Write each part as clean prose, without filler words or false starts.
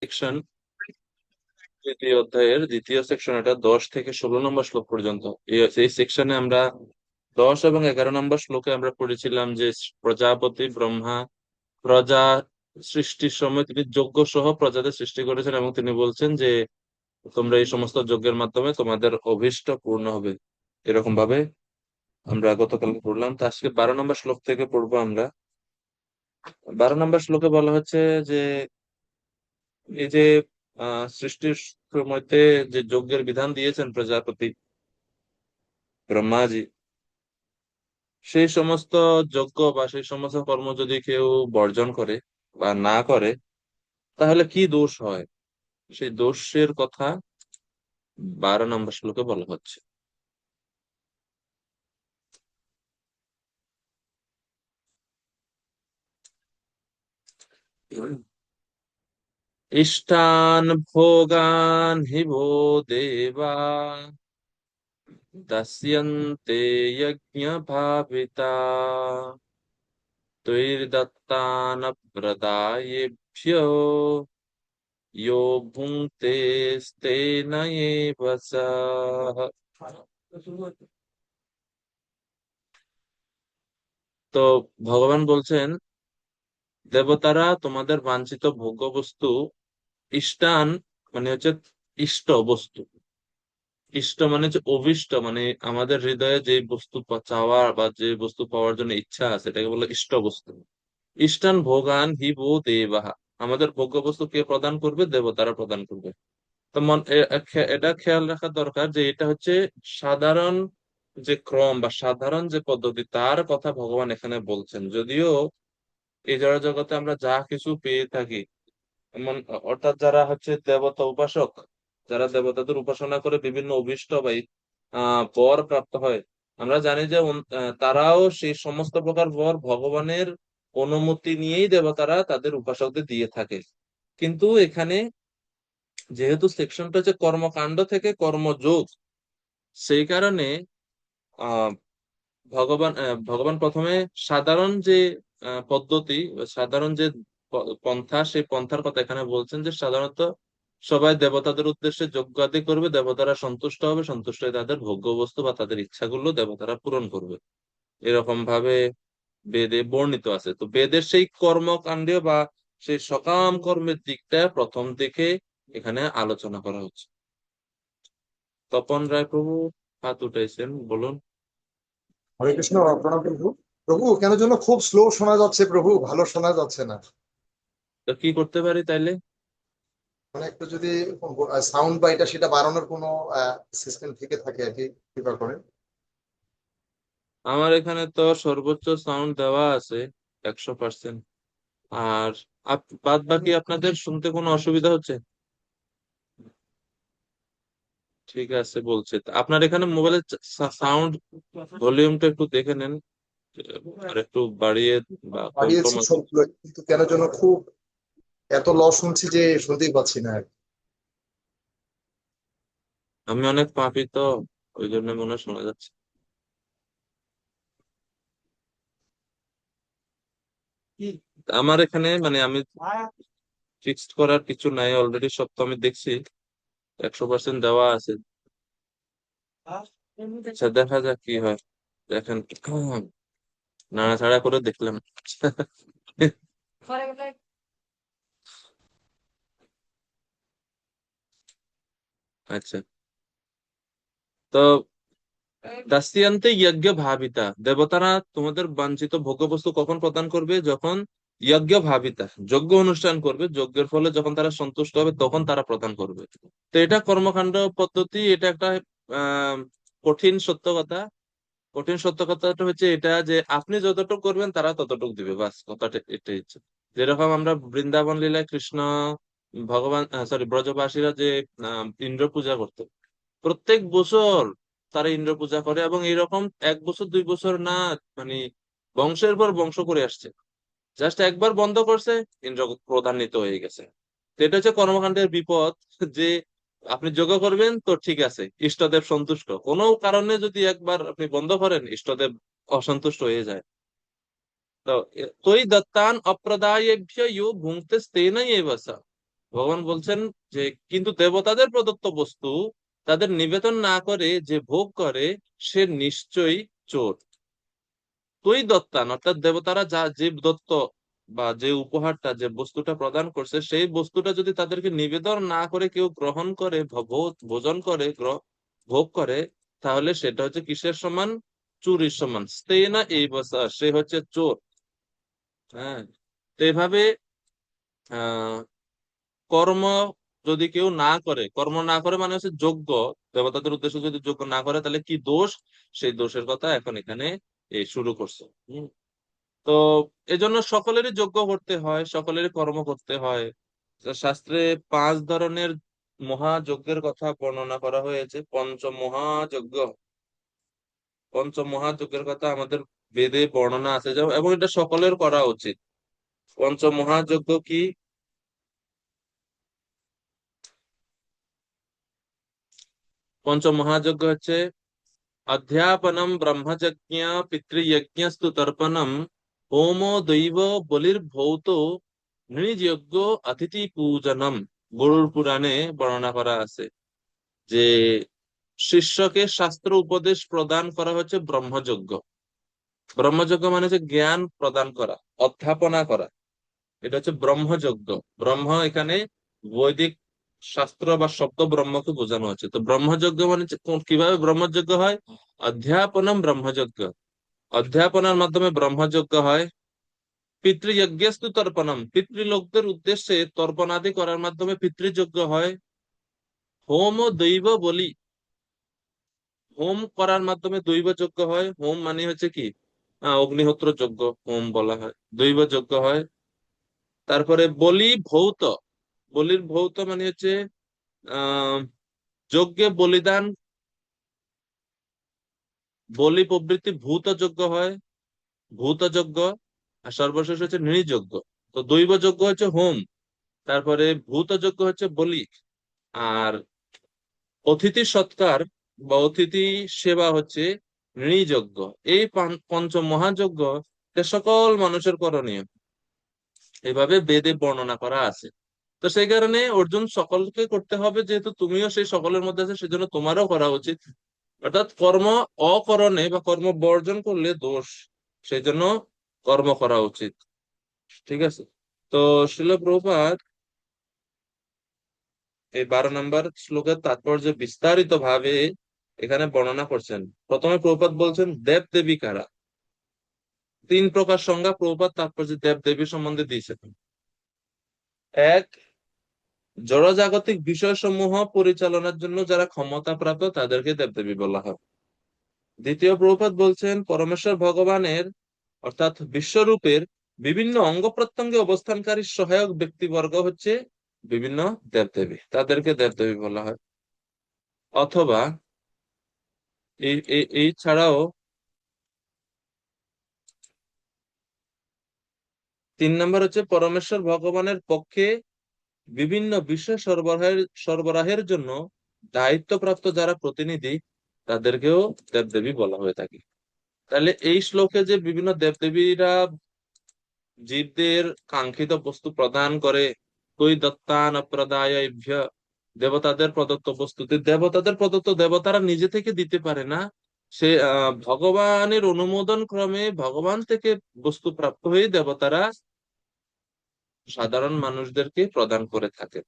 Section, তৃতীয় অধ্যায়ের দ্বিতীয় সেকশন, এটা 10 থেকে 16 নম্বর শ্লোক পর্যন্ত। এই সেকশনে আমরা 10 এবং 11 নম্বর শ্লোকে আমরা পড়েছিলাম যে প্রজাপতি ব্রহ্মা প্রজা সৃষ্টির সময় তিনি যজ্ঞ সহ প্রজাদের সৃষ্টি করেছেন, এবং তিনি বলছেন যে তোমরা এই সমস্ত যজ্ঞের মাধ্যমে তোমাদের অভীষ্ট পূর্ণ হবে। এরকম ভাবে আমরা গতকাল পড়লাম। তো আজকে 12 নম্বর শ্লোক থেকে পড়বো আমরা। 12 নম্বর শ্লোকে বলা হচ্ছে যে এই যে সৃষ্টির মধ্যে যে যজ্ঞের বিধান দিয়েছেন প্রজাপতি ব্রহ্মাজি, সেই সমস্ত যজ্ঞ বা সেই সমস্ত কর্ম যদি কেউ বর্জন করে বা না করে, তাহলে কি দোষ হয়, সেই দোষের কথা 12 নম্বর শ্লোকে বলা হচ্ছে। ইষ্টান ভোগান হি ভো দেবা দাস্যন্তে যজ্ঞ ভাবিতা তৈর্দত্তান প্রদায়েভ্যো यो भुङ्क्ते स्तेन एव सः। তো ভগবান বলছেন, দেবতারা তোমাদের বাঞ্ছিত ভোগ্য বস্তু ইষ্টান মানে হচ্ছে ইষ্ট বস্তু। ইষ্ট মানে হচ্ছে অভিষ্ট, মানে আমাদের হৃদয়ে যে বস্তু চাওয়া বা যে বস্তু পাওয়ার জন্য ইচ্ছা আছে এটাকে বলে ইষ্ট বস্তু। ইষ্টান ভোগান হি ভো দেবাহা, আমাদের ভোগ্য বস্তু কে প্রদান করবে? দেবতারা প্রদান করবে। তো এটা খেয়াল রাখা দরকার যে এটা হচ্ছে সাধারণ যে ক্রম বা সাধারণ যে পদ্ধতি তার কথা ভগবান এখানে বলছেন। যদিও এই জড় জগতে আমরা যা কিছু পেয়ে থাকি, এমন অর্থাৎ যারা হচ্ছে দেবতা উপাসক, যারা দেবতাদের উপাসনা করে বিভিন্ন অভীষ্ট বা বর প্রাপ্ত হয়, আমরা জানি যে তারাও সেই সমস্ত প্রকার বর ভগবানের অনুমতি নিয়েই দেবতারা তাদের উপাসকদের দিয়ে থাকে। কিন্তু এখানে যেহেতু সেকশনটা হচ্ছে কর্মকাণ্ড থেকে কর্মযোগ, সেই কারণে আহ ভগবান প্রথমে সাধারণ যে পদ্ধতি বা সাধারণ যে পন্থা, সেই পন্থার কথা এখানে বলছেন যে সাধারণত সবাই দেবতাদের উদ্দেশ্যে যজ্ঞাদি করবে, দেবতারা সন্তুষ্ট হবে, সন্তুষ্ট হয়ে তাদের ভোগ্য বস্তু বা তাদের ইচ্ছাগুলো দেবতারা পূরণ করবে। এরকম ভাবে বেদে বর্ণিত আছে। তো বেদের সেই কর্মকাণ্ডে বা সেই সকাম কর্মের দিকটা প্রথম দিকে এখানে আলোচনা করা হচ্ছে। তপন রায় প্রভু হাত উঠাইছেন, বলুন। হরে কৃষ্ণ। প্রণাম প্রভু। প্রভু, কেন যেন খুব স্লো শোনা যাচ্ছে প্রভু, ভালো শোনা যাচ্ছে না। তো কি করতে পারি তাইলে? মানে একটু যদি সাউন্ড বা এটা সেটা বাড়ানোর কোনো সিস্টেম থেকে থাকে আর কি, কৃপা করে। আমার এখানে তো সর্বোচ্চ সাউন্ড দেওয়া আছে 100%। আর বাদ বাকি আপনাদের শুনতে কোনো অসুবিধা হচ্ছে? ঠিক আছে, বলছে তা আপনার এখানে মোবাইলের সাউন্ড ভলিউমটা একটু দেখে নেন, আর একটু বাড়িয়ে বা কম বাড়িয়েছি কমাতে। সবগুলো, কিন্তু কেন যেন খুব এত লস শুনছি যে শুনতেই পাচ্ছি না আর কি। আমি অনেক পাপি তো, ওই জন্য মনে হয় শোনা যাচ্ছে। আমার এখানে মানে আমি ফিক্সড করার কিছু নাই, অলরেডি সব তো আমি দেখছি 100% দেওয়া আছে। আচ্ছা, দেখা যাক কি হয়। দেখেন, নাড়াচাড়া করে দেখলাম। আচ্ছা, তো দাস্যান্তে যজ্ঞ ভাবিতা, দেবতারা তোমাদের বাঞ্ছিত ভোগ্যবস্তু কখন প্রদান করবে? যখন যজ্ঞ ভাবিতা, যজ্ঞ অনুষ্ঠান করবে, যজ্ঞের ফলে যখন তারা সন্তুষ্ট হবে তখন তারা প্রদান করবে। তো এটা কর্মকাণ্ড পদ্ধতি, এটা একটা আহ কঠিন সত্য কথা। কঠিন সত্য কথাটা হচ্ছে এটা যে আপনি যতটুকু করবেন তারা ততটুকু দিবে, বাস কথাটা এটাই হচ্ছে। যেরকম আমরা বৃন্দাবন লীলায় কৃষ্ণ ভগবান, সরি, ব্রজবাসীরা যে ইন্দ্র পূজা করতো, প্রত্যেক বছর তারা ইন্দ্র পূজা করে, এবং এরকম 1 বছর 2 বছর না, মানে বংশের পর বংশ করে আসছে। জাস্ট একবার বন্ধ করছে, ইন্দ্র প্রধান্বিত হয়ে গেছে। তো এটা হচ্ছে কর্মকাণ্ডের বিপদ, যে আপনি যোগ্য করবেন তো ঠিক আছে, ইষ্টদেব সন্তুষ্ট, কোনো কারণে যদি একবার আপনি বন্ধ করেন ইষ্টদেব অসন্তুষ্ট হয়ে যায়। তো তৈ দত্তান অপ্রদায়েভ্য ইউ ভুঙ্ক্তে স্তেন এব সঃ। ভগবান বলছেন যে কিন্তু দেবতাদের প্রদত্ত বস্তু তাদের নিবেদন না করে যে ভোগ করে সে নিশ্চয়ই চোর। তুই দত্তান অর্থাৎ দেবতারা যা যে দত্ত বা যে উপহারটা যে বস্তুটা প্রদান করছে সেই বস্তুটা যদি তাদেরকে নিবেদন না করে কেউ গ্রহণ করে ভোজন করে ভোগ করে, তাহলে সেটা হচ্ছে কিসের সমান? চুরির সমান। স্তেনা এই বসা, সে হচ্ছে চোর। হ্যাঁ, তো এভাবে আহ কর্ম যদি কেউ না করে, কর্ম না করে মানে হচ্ছে যোগ্য, দেবতাদের উদ্দেশ্যে যদি যোগ্য না করে তাহলে কি দোষ, সেই দোষের কথা এখন এখানে শুরু করছে। তো এজন্য সকলেরই যজ্ঞ করতে হয়, সকলেরই কর্ম করতে হয়। তো শাস্ত্রে 5 ধরনের মহাযজ্ঞের কথা বর্ণনা করা হয়েছে। পঞ্চমহাযজ্ঞ, পঞ্চমহাযজ্ঞের কথা আমাদের বেদে বর্ণনা আছে, এবং এটা সকলের করা উচিত। পঞ্চমহাযজ্ঞ কি? পঞ্চমহাযজ্ঞ হচ্ছে অধ্যাপনম ব্রহ্মযজ্ঞ, পিতৃযজ্ঞস্তু তর্পণম, হোমো দৈব বলির্ভৌত, নৃযজ্ঞ, অতিথি পূজনম। গরুড় পুরাণে বর্ণনা করা আছে যে শিষ্যকে শাস্ত্র উপদেশ প্রদান করা হচ্ছে ব্রহ্মযজ্ঞ। ব্রহ্মযজ্ঞ মানে হচ্ছে জ্ঞান প্রদান করা, অধ্যাপনা করা, এটা হচ্ছে ব্রহ্মযজ্ঞ। ব্রহ্ম এখানে বৈদিক শাস্ত্র বা শব্দ ব্রহ্মকে বোঝানো হচ্ছে। তো ব্রহ্মযজ্ঞ মানে হচ্ছে কিভাবে ব্রহ্মযজ্ঞ হয়? অধ্যাপনম ব্রহ্মযজ্ঞ, অধ্যাপনার মাধ্যমে ব্রহ্মযজ্ঞ হয়। পিতৃযজ্ঞস্তু তর্পণম, পিতৃলোকদের উদ্দেশ্যে তর্পণাদি করার মাধ্যমে পিতৃযজ্ঞ হয়। হোম ও দৈব বলি, হোম করার মাধ্যমে দৈব যজ্ঞ হয়। হোম মানে হচ্ছে কি? অগ্নিহোত্র যজ্ঞ হোম বলা হয়, দৈব যজ্ঞ হয়। তারপরে বলি ভৌত, বলির ভৌত মানে হচ্ছে আহ যজ্ঞে বলিদান, বলি প্রভৃতি ভূত যজ্ঞ হয়, ভূত যজ্ঞ। আর সর্বশেষ হচ্ছে নৃযজ্ঞ। তো দৈব যজ্ঞ হচ্ছে হোম, তারপরে ভূত যজ্ঞ হচ্ছে বলি, আর অতিথি সৎকার বা অতিথি সেবা হচ্ছে নৃযজ্ঞ। এই পঞ্চ মহাযজ্ঞ এটা সকল মানুষের করণীয়, এভাবে বেদে বর্ণনা করা আছে। তো সেই কারণে অর্জুন সকলকে করতে হবে, যেহেতু তুমিও সেই সকলের মধ্যে আছে, সেজন্য তোমারও করা উচিত। অর্থাৎ কর্ম অকরণে বা কর্ম বর্জন করলে দোষ, সেই জন্য কর্ম করা উচিত। ঠিক আছে। তো শিল প্রভুপাদ এই 12 নম্বর শ্লোকের তাৎপর্য বিস্তারিত ভাবে এখানে বর্ণনা করছেন। প্রথমে প্রভুপাদ বলছেন দেব দেবী কারা। 3 প্রকার সংজ্ঞা প্রভুপাদ তাৎপর্য দেব দেবী সম্বন্ধে দিয়েছেন। এক, জড়জাগতিক বিষয়সমূহ পরিচালনার জন্য যারা ক্ষমতা প্রাপ্ত তাদেরকে দেবদেবী বলা হয়। দ্বিতীয়, প্রভুপাদ বলছেন পরমেশ্বর ভগবানের অর্থাৎ বিশ্বরূপের বিভিন্ন অঙ্গ প্রত্যঙ্গে অবস্থানকারী সহায়ক ব্যক্তিবর্গ হচ্ছে বিভিন্ন দেবদেবী, তাদেরকে দেবদেবী বলা হয়। অথবা এই ছাড়াও 3 নম্বর হচ্ছে পরমেশ্বর ভগবানের পক্ষে বিভিন্ন বিষয় সরবরাহের জন্য দায়িত্বপ্রাপ্ত যারা প্রতিনিধি তাদেরকেও দেবদেবী বলা হয়ে থাকে। তাহলে এই শ্লোকে যে বিভিন্ন দেবদেবীরা জীবদের কাঙ্ক্ষিত বস্তু প্রদান করে, কই দত্তান অপ্রদায়ভ্য, দেবতাদের প্রদত্ত বস্তুতে, দেবতাদের প্রদত্ত দেবতারা নিজে থেকে দিতে পারে না, সে ভগবানের অনুমোদন ক্রমে ভগবান থেকে বস্তু প্রাপ্ত হয়ে দেবতারা সাধারণ মানুষদেরকে প্রদান করে থাকে।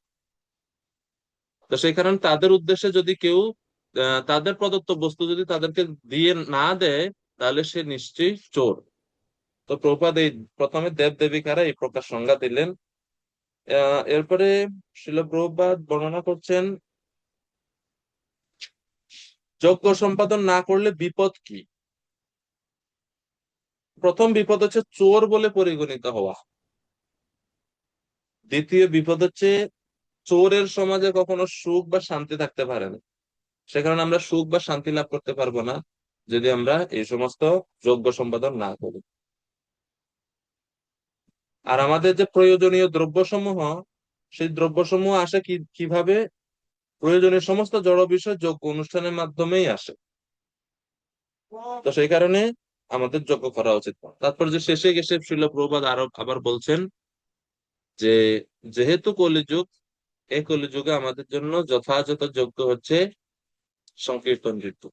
তো সেই কারণে তাদের উদ্দেশ্যে যদি কেউ তাদের প্রদত্ত বস্তু যদি তাদেরকে দিয়ে না দেয়, তাহলে সে নিশ্চয়ই চোর। তো প্রভুপাদ এই প্রথমে দেব দেবিকারা এই প্রকার সংজ্ঞা দিলেন। এরপরে শিল প্রভুপাদ বর্ণনা করছেন যজ্ঞ সম্পাদন না করলে বিপদ কি। প্রথম বিপদ হচ্ছে চোর বলে পরিগণিত হওয়া। দ্বিতীয় বিপদ হচ্ছে চোরের সমাজে কখনো সুখ বা শান্তি থাকতে পারে না। সে কারণে আমরা সুখ বা শান্তি লাভ করতে পারবো না যদি আমরা এই সমস্ত যজ্ঞ সম্পাদন না করি। আর আমাদের যে প্রয়োজনীয় দ্রব্যসমূহ, সেই দ্রব্যসমূহ আসে কিভাবে? প্রয়োজনীয় সমস্ত জড় বিষয় যজ্ঞ অনুষ্ঠানের মাধ্যমেই আসে। তো সেই কারণে আমাদের যজ্ঞ করা উচিত। তারপর যে শেষে গেছে শিল প্রভুপাদ আরো আবার বলছেন যে যেহেতু কলিযুগ, এই কলিযুগে আমাদের জন্য যথাযথ যোগ্য হচ্ছে সংকীর্তন ঋতু।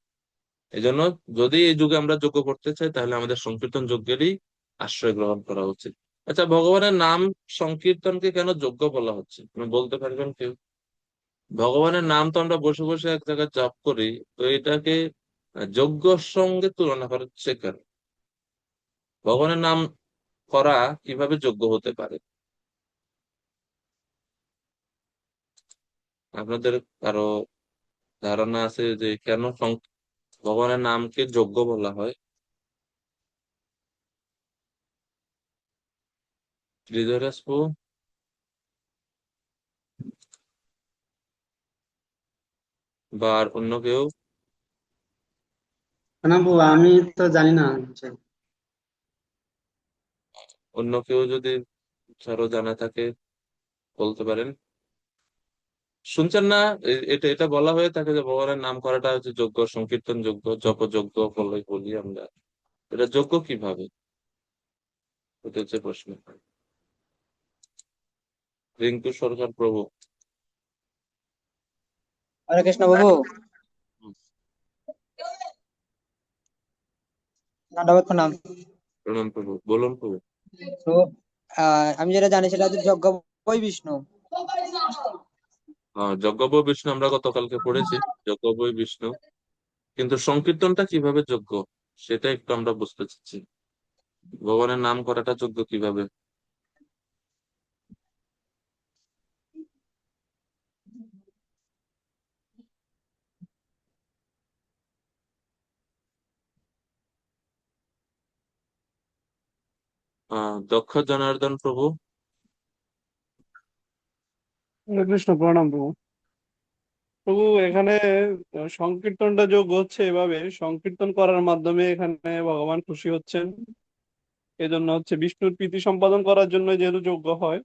এই জন্য যদি এই যুগে আমরা যজ্ঞ করতে চাই তাহলে আমাদের সংকীর্তন যজ্ঞেরই আশ্রয় গ্রহণ করা উচিত। আচ্ছা, ভগবানের নাম সংকীর্তনকে কেন যজ্ঞ বলা হচ্ছে আপনি বলতে পারবেন কেউ? ভগবানের নাম তো আমরা বসে বসে এক জায়গায় জপ করি, তো এটাকে যজ্ঞর সঙ্গে তুলনা করা হচ্ছে কেন? ভগবানের নাম করা কিভাবে যোগ্য হতে পারে? আপনাদের কারো ধারণা আছে যে কেন ভগবানের নামকে যজ্ঞ বলা হয়? হৃদয়রাজপু বা আর অন্য কেউ? না বউ, আমি তো জানি না যে। অন্য কেউ যদি কারো জানা থাকে বলতে পারেন। শুনছেন না? এটা এটা বলা হয়ে থাকে যে ভগবানের নাম করাটা হচ্ছে যজ্ঞ, সংকীর্তন যজ্ঞ, জপ যজ্ঞ বলে বলি আমরা। এটা যজ্ঞ কিভাবে? এটা হচ্ছে প্রশ্ন। রিঙ্কু সরকার প্রভু। হরে কৃষ্ণ বাবু। দণ্ডবত প্রণাম। প্রণাম প্রভু, বলুন প্রভু। তো আমি যেটা জানি সেটা হচ্ছে যজ্ঞ বই বিষ্ণু। যজ্ঞ বই বিষ্ণু আমরা গতকালকে পড়েছি, যজ্ঞ বই বিষ্ণু। কিন্তু সংকীর্তনটা কিভাবে যোগ্য সেটা একটু আমরা বুঝতে চাচ্ছি। ভগবানের নাম করাটা যোগ্য কিভাবে? দক্ষ জনার্দন প্রভু। হরে কৃষ্ণ, প্রণাম প্রভু। প্রভু, এখানে সংকীর্তনটা যোগ হচ্ছে এভাবে, সংকীর্তন করার মাধ্যমে এখানে ভগবান খুশি হচ্ছেন। এজন্য হচ্ছে বিষ্ণুর প্রীতি সম্পাদন করার জন্য যেহেতু যজ্ঞ হয়,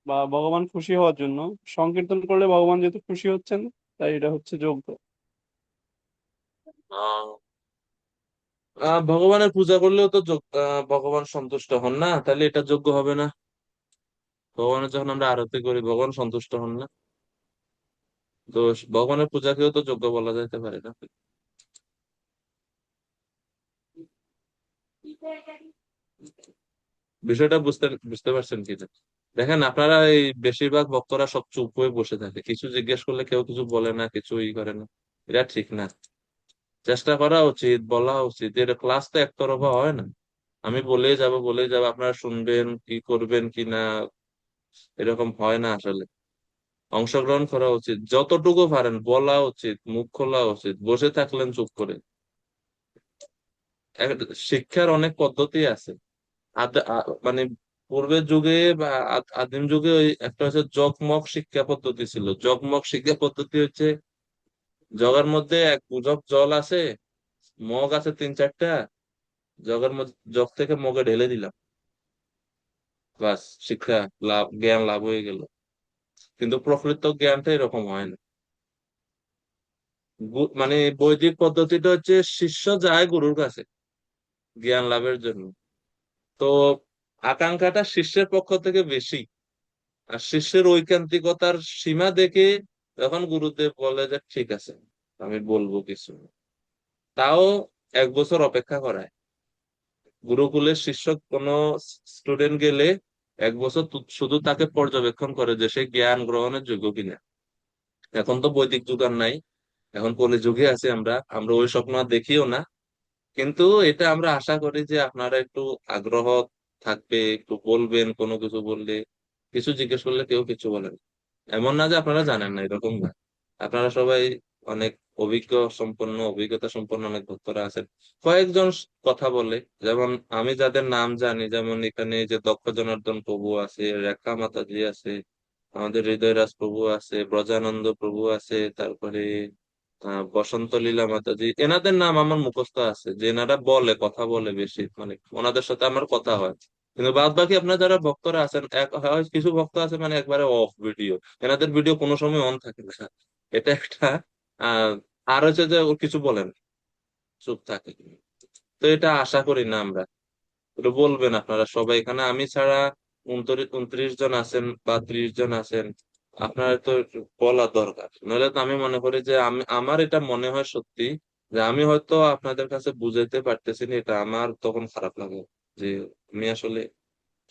বা ভগবান খুশি হওয়ার জন্য সংকীর্তন করলে ভগবান যেহেতু খুশি হচ্ছেন, তাই এটা হচ্ছে যজ্ঞ। আহ ভগবানের পূজা করলেও তো ভগবান সন্তুষ্ট হন না, তাহলে এটা যোগ্য হবে না? ভগবানের যখন আমরা আরতি করি ভগবান সন্তুষ্ট হন না, তো ভগবানের পূজাকেও তো যোগ্য বলা যাইতে পারে না? বিষয়টা বুঝতে বুঝতে পারছেন কি না? দেখেন, আপনারা এই বেশিরভাগ ভক্তরা সব চুপ হয়ে বসে থাকে, কিছু জিজ্ঞেস করলে কেউ কিছু বলে না, কিছু ই করে না। এটা ঠিক না। চেষ্টা করা উচিত, বলা উচিত। এর ক্লাস তো একতরফা হয় না। আমি বলেই যাব আপনারা শুনবেন কি করবেন কি না, এরকম হয় না আসলে। অংশগ্রহণ করা উচিত, যতটুকু পারেন বলা উচিত, মুখ খোলা উচিত। বসে থাকলেন চুপ করে। শিক্ষার অনেক পদ্ধতি আছে। মানে পূর্বের যুগে বা আদিম যুগে ওই একটা হচ্ছে জগমগ শিক্ষা পদ্ধতি ছিল। জগমগ শিক্ষা পদ্ধতি হচ্ছে জগের মধ্যে এক জগ জল আছে, মগ আছে তিন চারটা, জগের মধ্যে জগ থেকে মগে ঢেলে দিলাম, বাস শিক্ষা লাভ, জ্ঞান লাভ হয়ে গেল। কিন্তু প্রকৃত জ্ঞানটা এরকম হয় না। মানে বৈদিক পদ্ধতিটা হচ্ছে শিষ্য যায় গুরুর কাছে জ্ঞান লাভের জন্য। তো আকাঙ্ক্ষাটা শিষ্যের পক্ষ থেকে বেশি। আর শিষ্যের ঐকান্তিকতার সীমা দেখে যখন গুরুদেব বলে যে ঠিক আছে আমি বলবো কিছু, তাও 1 বছর অপেক্ষা করায়। গুরুকুলের শিষ্য কোনো স্টুডেন্ট গেলে 1 বছর শুধু তাকে পর্যবেক্ষণ করে যে সে জ্ঞান গ্রহণের যোগ্য কিনা। এখন তো বৈদিক যুগ আর নাই, এখন কলি যুগে আছি আমরা। আমরা ওই স্বপ্ন আর দেখিও না। কিন্তু এটা আমরা আশা করি যে আপনারা একটু আগ্রহ থাকবে, একটু বলবেন। কোনো কিছু বললে, কিছু জিজ্ঞেস করলে কেউ কিছু বলেন। এমন না যে আপনারা জানেন না, এরকম না। আপনারা সবাই অনেক অভিজ্ঞতা সম্পন্ন অনেক ভক্তরা আছেন। কয়েকজন কথা বলে, যেমন আমি যাদের নাম জানি, যেমন এখানে যে দক্ষ জনার্দন প্রভু আছে, রেখা মাতাজি আছে, আমাদের হৃদয়রাজ প্রভু আছে, ব্রজানন্দ প্রভু আছে, তারপরে বসন্ত লীলা মাতাজি। এনাদের নাম আমার মুখস্থ আছে, যে এনারা বলে, কথা বলে বেশি, মানে ওনাদের সাথে আমার কথা হয়। কিন্তু বাদ বাকি আপনার যারা ভক্তরা আছেন, হয় কিছু ভক্ত আছে মানে একবারে অফ ভিডিও, এনাদের ভিডিও কোনো সময় অন থাকে না। এটা একটা আহ আর হচ্ছে যে ও কিছু বলেন, চুপ থাকে। তো এটা আশা করি না আমরা। একটু বলবেন আপনারা সবাই, এখানে আমি ছাড়া 29 জন আছেন বা 30 জন আছেন। আপনার তো একটু বলা দরকার, নইলে তো আমি মনে করি যে আমার এটা মনে হয় সত্যি যে আমি হয়তো আপনাদের কাছে বুঝাইতে পারতেছি না, এটা আমার তখন খারাপ লাগে যে আমি আসলে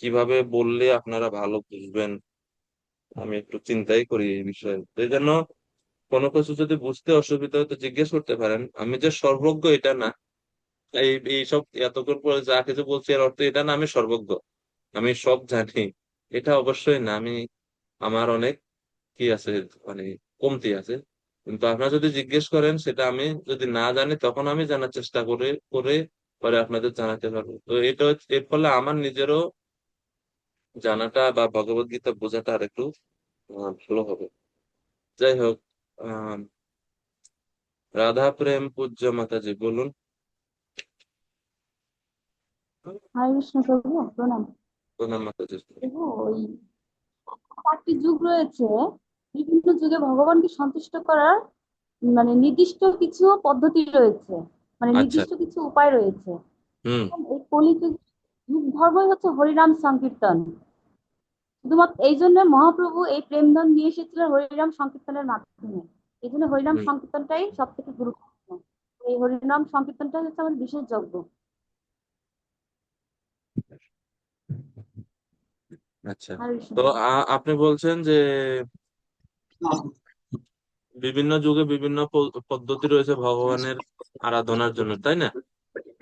কিভাবে বললে আপনারা ভালো বুঝবেন। আমি একটু চিন্তাই করি এই বিষয়ে, এই জন্য কোনো কিছু যদি বুঝতে অসুবিধা হয় তো জিজ্ঞেস করতে পারেন। আমি যে সর্বজ্ঞ এটা না, এইসব এতক্ষণ পরে যা কিছু বলছি এর অর্থ এটা না আমি সর্বজ্ঞ, আমি সব জানি, এটা অবশ্যই না। আমার অনেক কি আছে, মানে কমতি আছে। কিন্তু আপনারা যদি জিজ্ঞেস করেন সেটা আমি যদি না জানি তখন আমি জানার চেষ্টা করে করে পরে আপনাদের জানাতে পারবো। তো এটা এর ফলে আমার নিজেরও জানাটা বা ভগবত গীতা বোঝাটা আর একটু ভালো হবে। যাই হোক, আহ রাধা প্রেম পূজ্য মাতাজি বলুন। হরে কৃষ্ণ প্রভু, প্রণাম। প্রণাম মাতাজি। প্রভু, ওই 4টি যুগ রয়েছে। বিভিন্ন যুগে ভগবানকে সন্তুষ্ট করার মানে নির্দিষ্ট কিছু পদ্ধতি রয়েছে, মানে আচ্ছা। নির্দিষ্ট কিছু উপায় রয়েছে। হুম। এই কলিযুগ যুগ ধর্মই হচ্ছে হরিনাম সংকীর্তন। শুধুমাত্র এই জন্য মহাপ্রভু এই প্রেমধন নিয়ে এসেছিলেন হরিনাম সংকীর্তনের মাধ্যমে। এই জন্য হরিনাম হুম। সংকীর্তনটাই সব থেকে গুরুত্বপূর্ণ। এই হরিনাম সংকীর্তনটাই হচ্ছে আমাদের বিশেষ যজ্ঞ। আচ্ছা। হরে কৃষ্ণ তো প্রভু। আপনি বলছেন যে বিভিন্ন যুগে বিভিন্ন পদ্ধতি রয়েছে ভগবানের আরাধনার জন্য, তাই না?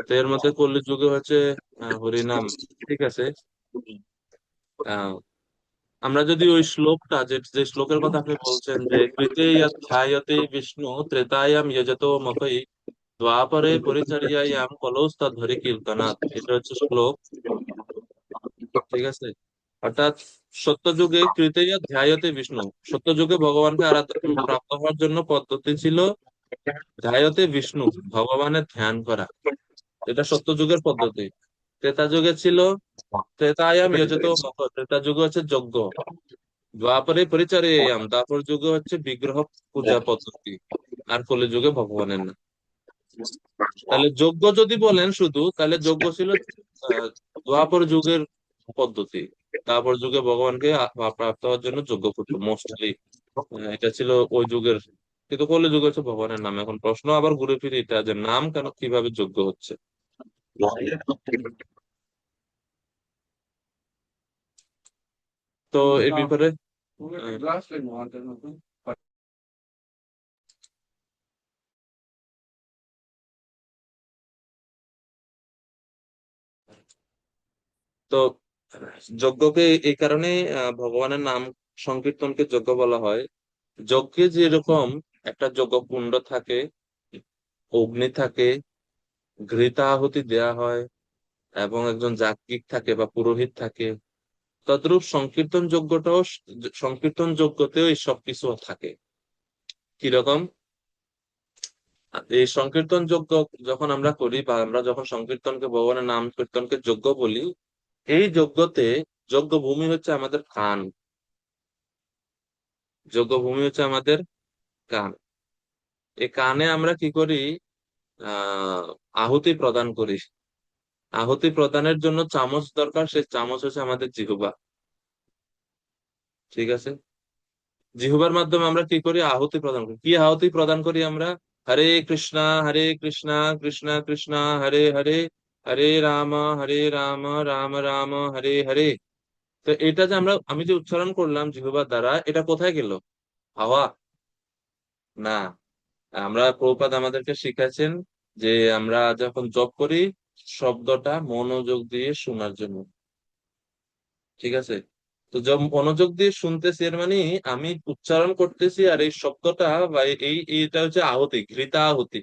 তো এর মধ্যে কলি যুগে হচ্ছে হরিনাম। ঠিক আছে। আহ আমরা যদি ওই শ্লোকটা, যে শ্লোকের কথা আপনি বলছেন যে কৃতে ধ্যায়তে বিষ্ণু ত্রেতায়াম যজতো মখৈ দ্বাপরে পরিচর্যায়াম কলৌস্তধ্বরি কীর্তনাথ, এটা হচ্ছে শ্লোক। ঠিক আছে। অর্থাৎ সত্যযুগে কৃতেয় ধ্যায়তে বিষ্ণু, সত্যযুগে ভগবানকে প্রাপ্ত হওয়ার জন্য পদ্ধতি ছিল ধ্যায়তে বিষ্ণু, ভগবানের ধ্যান করা। এটা সত্যযুগের পদ্ধতি। ত্রেতা যুগে ছিল ত্রেতায়াম যজত মখ, ত্রেতা যুগে হচ্ছে যজ্ঞ। দ্বাপরে পরিচর্যায়াম, দ্বাপর যুগে হচ্ছে বিগ্রহ পূজা পদ্ধতি। আর কলি যুগে ভগবানের না। তাহলে যজ্ঞ যদি বলেন শুধু, তাহলে যজ্ঞ ছিল আহ, দ্বাপর যুগের পদ্ধতি। তারপর যুগে ভগবানকে প্রাপ্ত হওয়ার জন্য যজ্ঞ করতো মোস্টলি। এটা ছিল ওই যুগের। কিন্তু কলি যুগে হচ্ছে ভগবানের নাম। এখন প্রশ্ন আবার ঘুরে ফিরে এটা যে নাম কেন কিভাবে যজ্ঞ হচ্ছে। তো এই ব্যাপারে তো যজ্ঞকে এই কারণে ভগবানের নাম সংকীর্তনকে যজ্ঞ বলা হয়। যজ্ঞে যেরকম একটা যজ্ঞ কুণ্ড থাকে, অগ্নি থাকে, ঘৃতাহুতি দেয়া হয়, এবং একজন যাজ্ঞিক থাকে বা পুরোহিত থাকে, তদ্রূপ সংকীর্তন যজ্ঞটাও, সংকীর্তন যজ্ঞতেও এই সবকিছু থাকে। কিরকম? এই সংকীর্তন যজ্ঞ যখন আমরা করি বা আমরা যখন সংকীর্তনকে, ভগবানের নাম কীর্তনকে যজ্ঞ বলি, এই যজ্ঞতে যজ্ঞ ভূমি হচ্ছে আমাদের কান। যজ্ঞ ভূমি হচ্ছে আমাদের কান। এই কানে আমরা কি করি? আহ আহুতি প্রদান করি। আহুতি প্রদানের জন্য চামচ দরকার, সেই চামচ হচ্ছে আমাদের জিহ্বা। ঠিক আছে। জিহ্বার মাধ্যমে আমরা কি করি? আহুতি প্রদান করি। কি আহুতি প্রদান করি আমরা? হরে কৃষ্ণা হরে কৃষ্ণা কৃষ্ণ কৃষ্ণ হরে হরে, হরে রাম হরে রাম রাম রাম হরে হরে। তো এটা যে আমি যে উচ্চারণ করলাম জিহ্বার দ্বারা, এটা কোথায় গেল? হাওয়া? না। প্রভুপাদ আমাদেরকে শিখাচ্ছেন যে আমরা যখন জপ করি শব্দটা মনোযোগ দিয়ে শোনার জন্য। ঠিক আছে। তো মনোযোগ দিয়ে শুনতেছি এর মানে আমি উচ্চারণ করতেছি, আর এই শব্দটা বা এইটা হচ্ছে আহুতি, ঘৃতা আহুতি।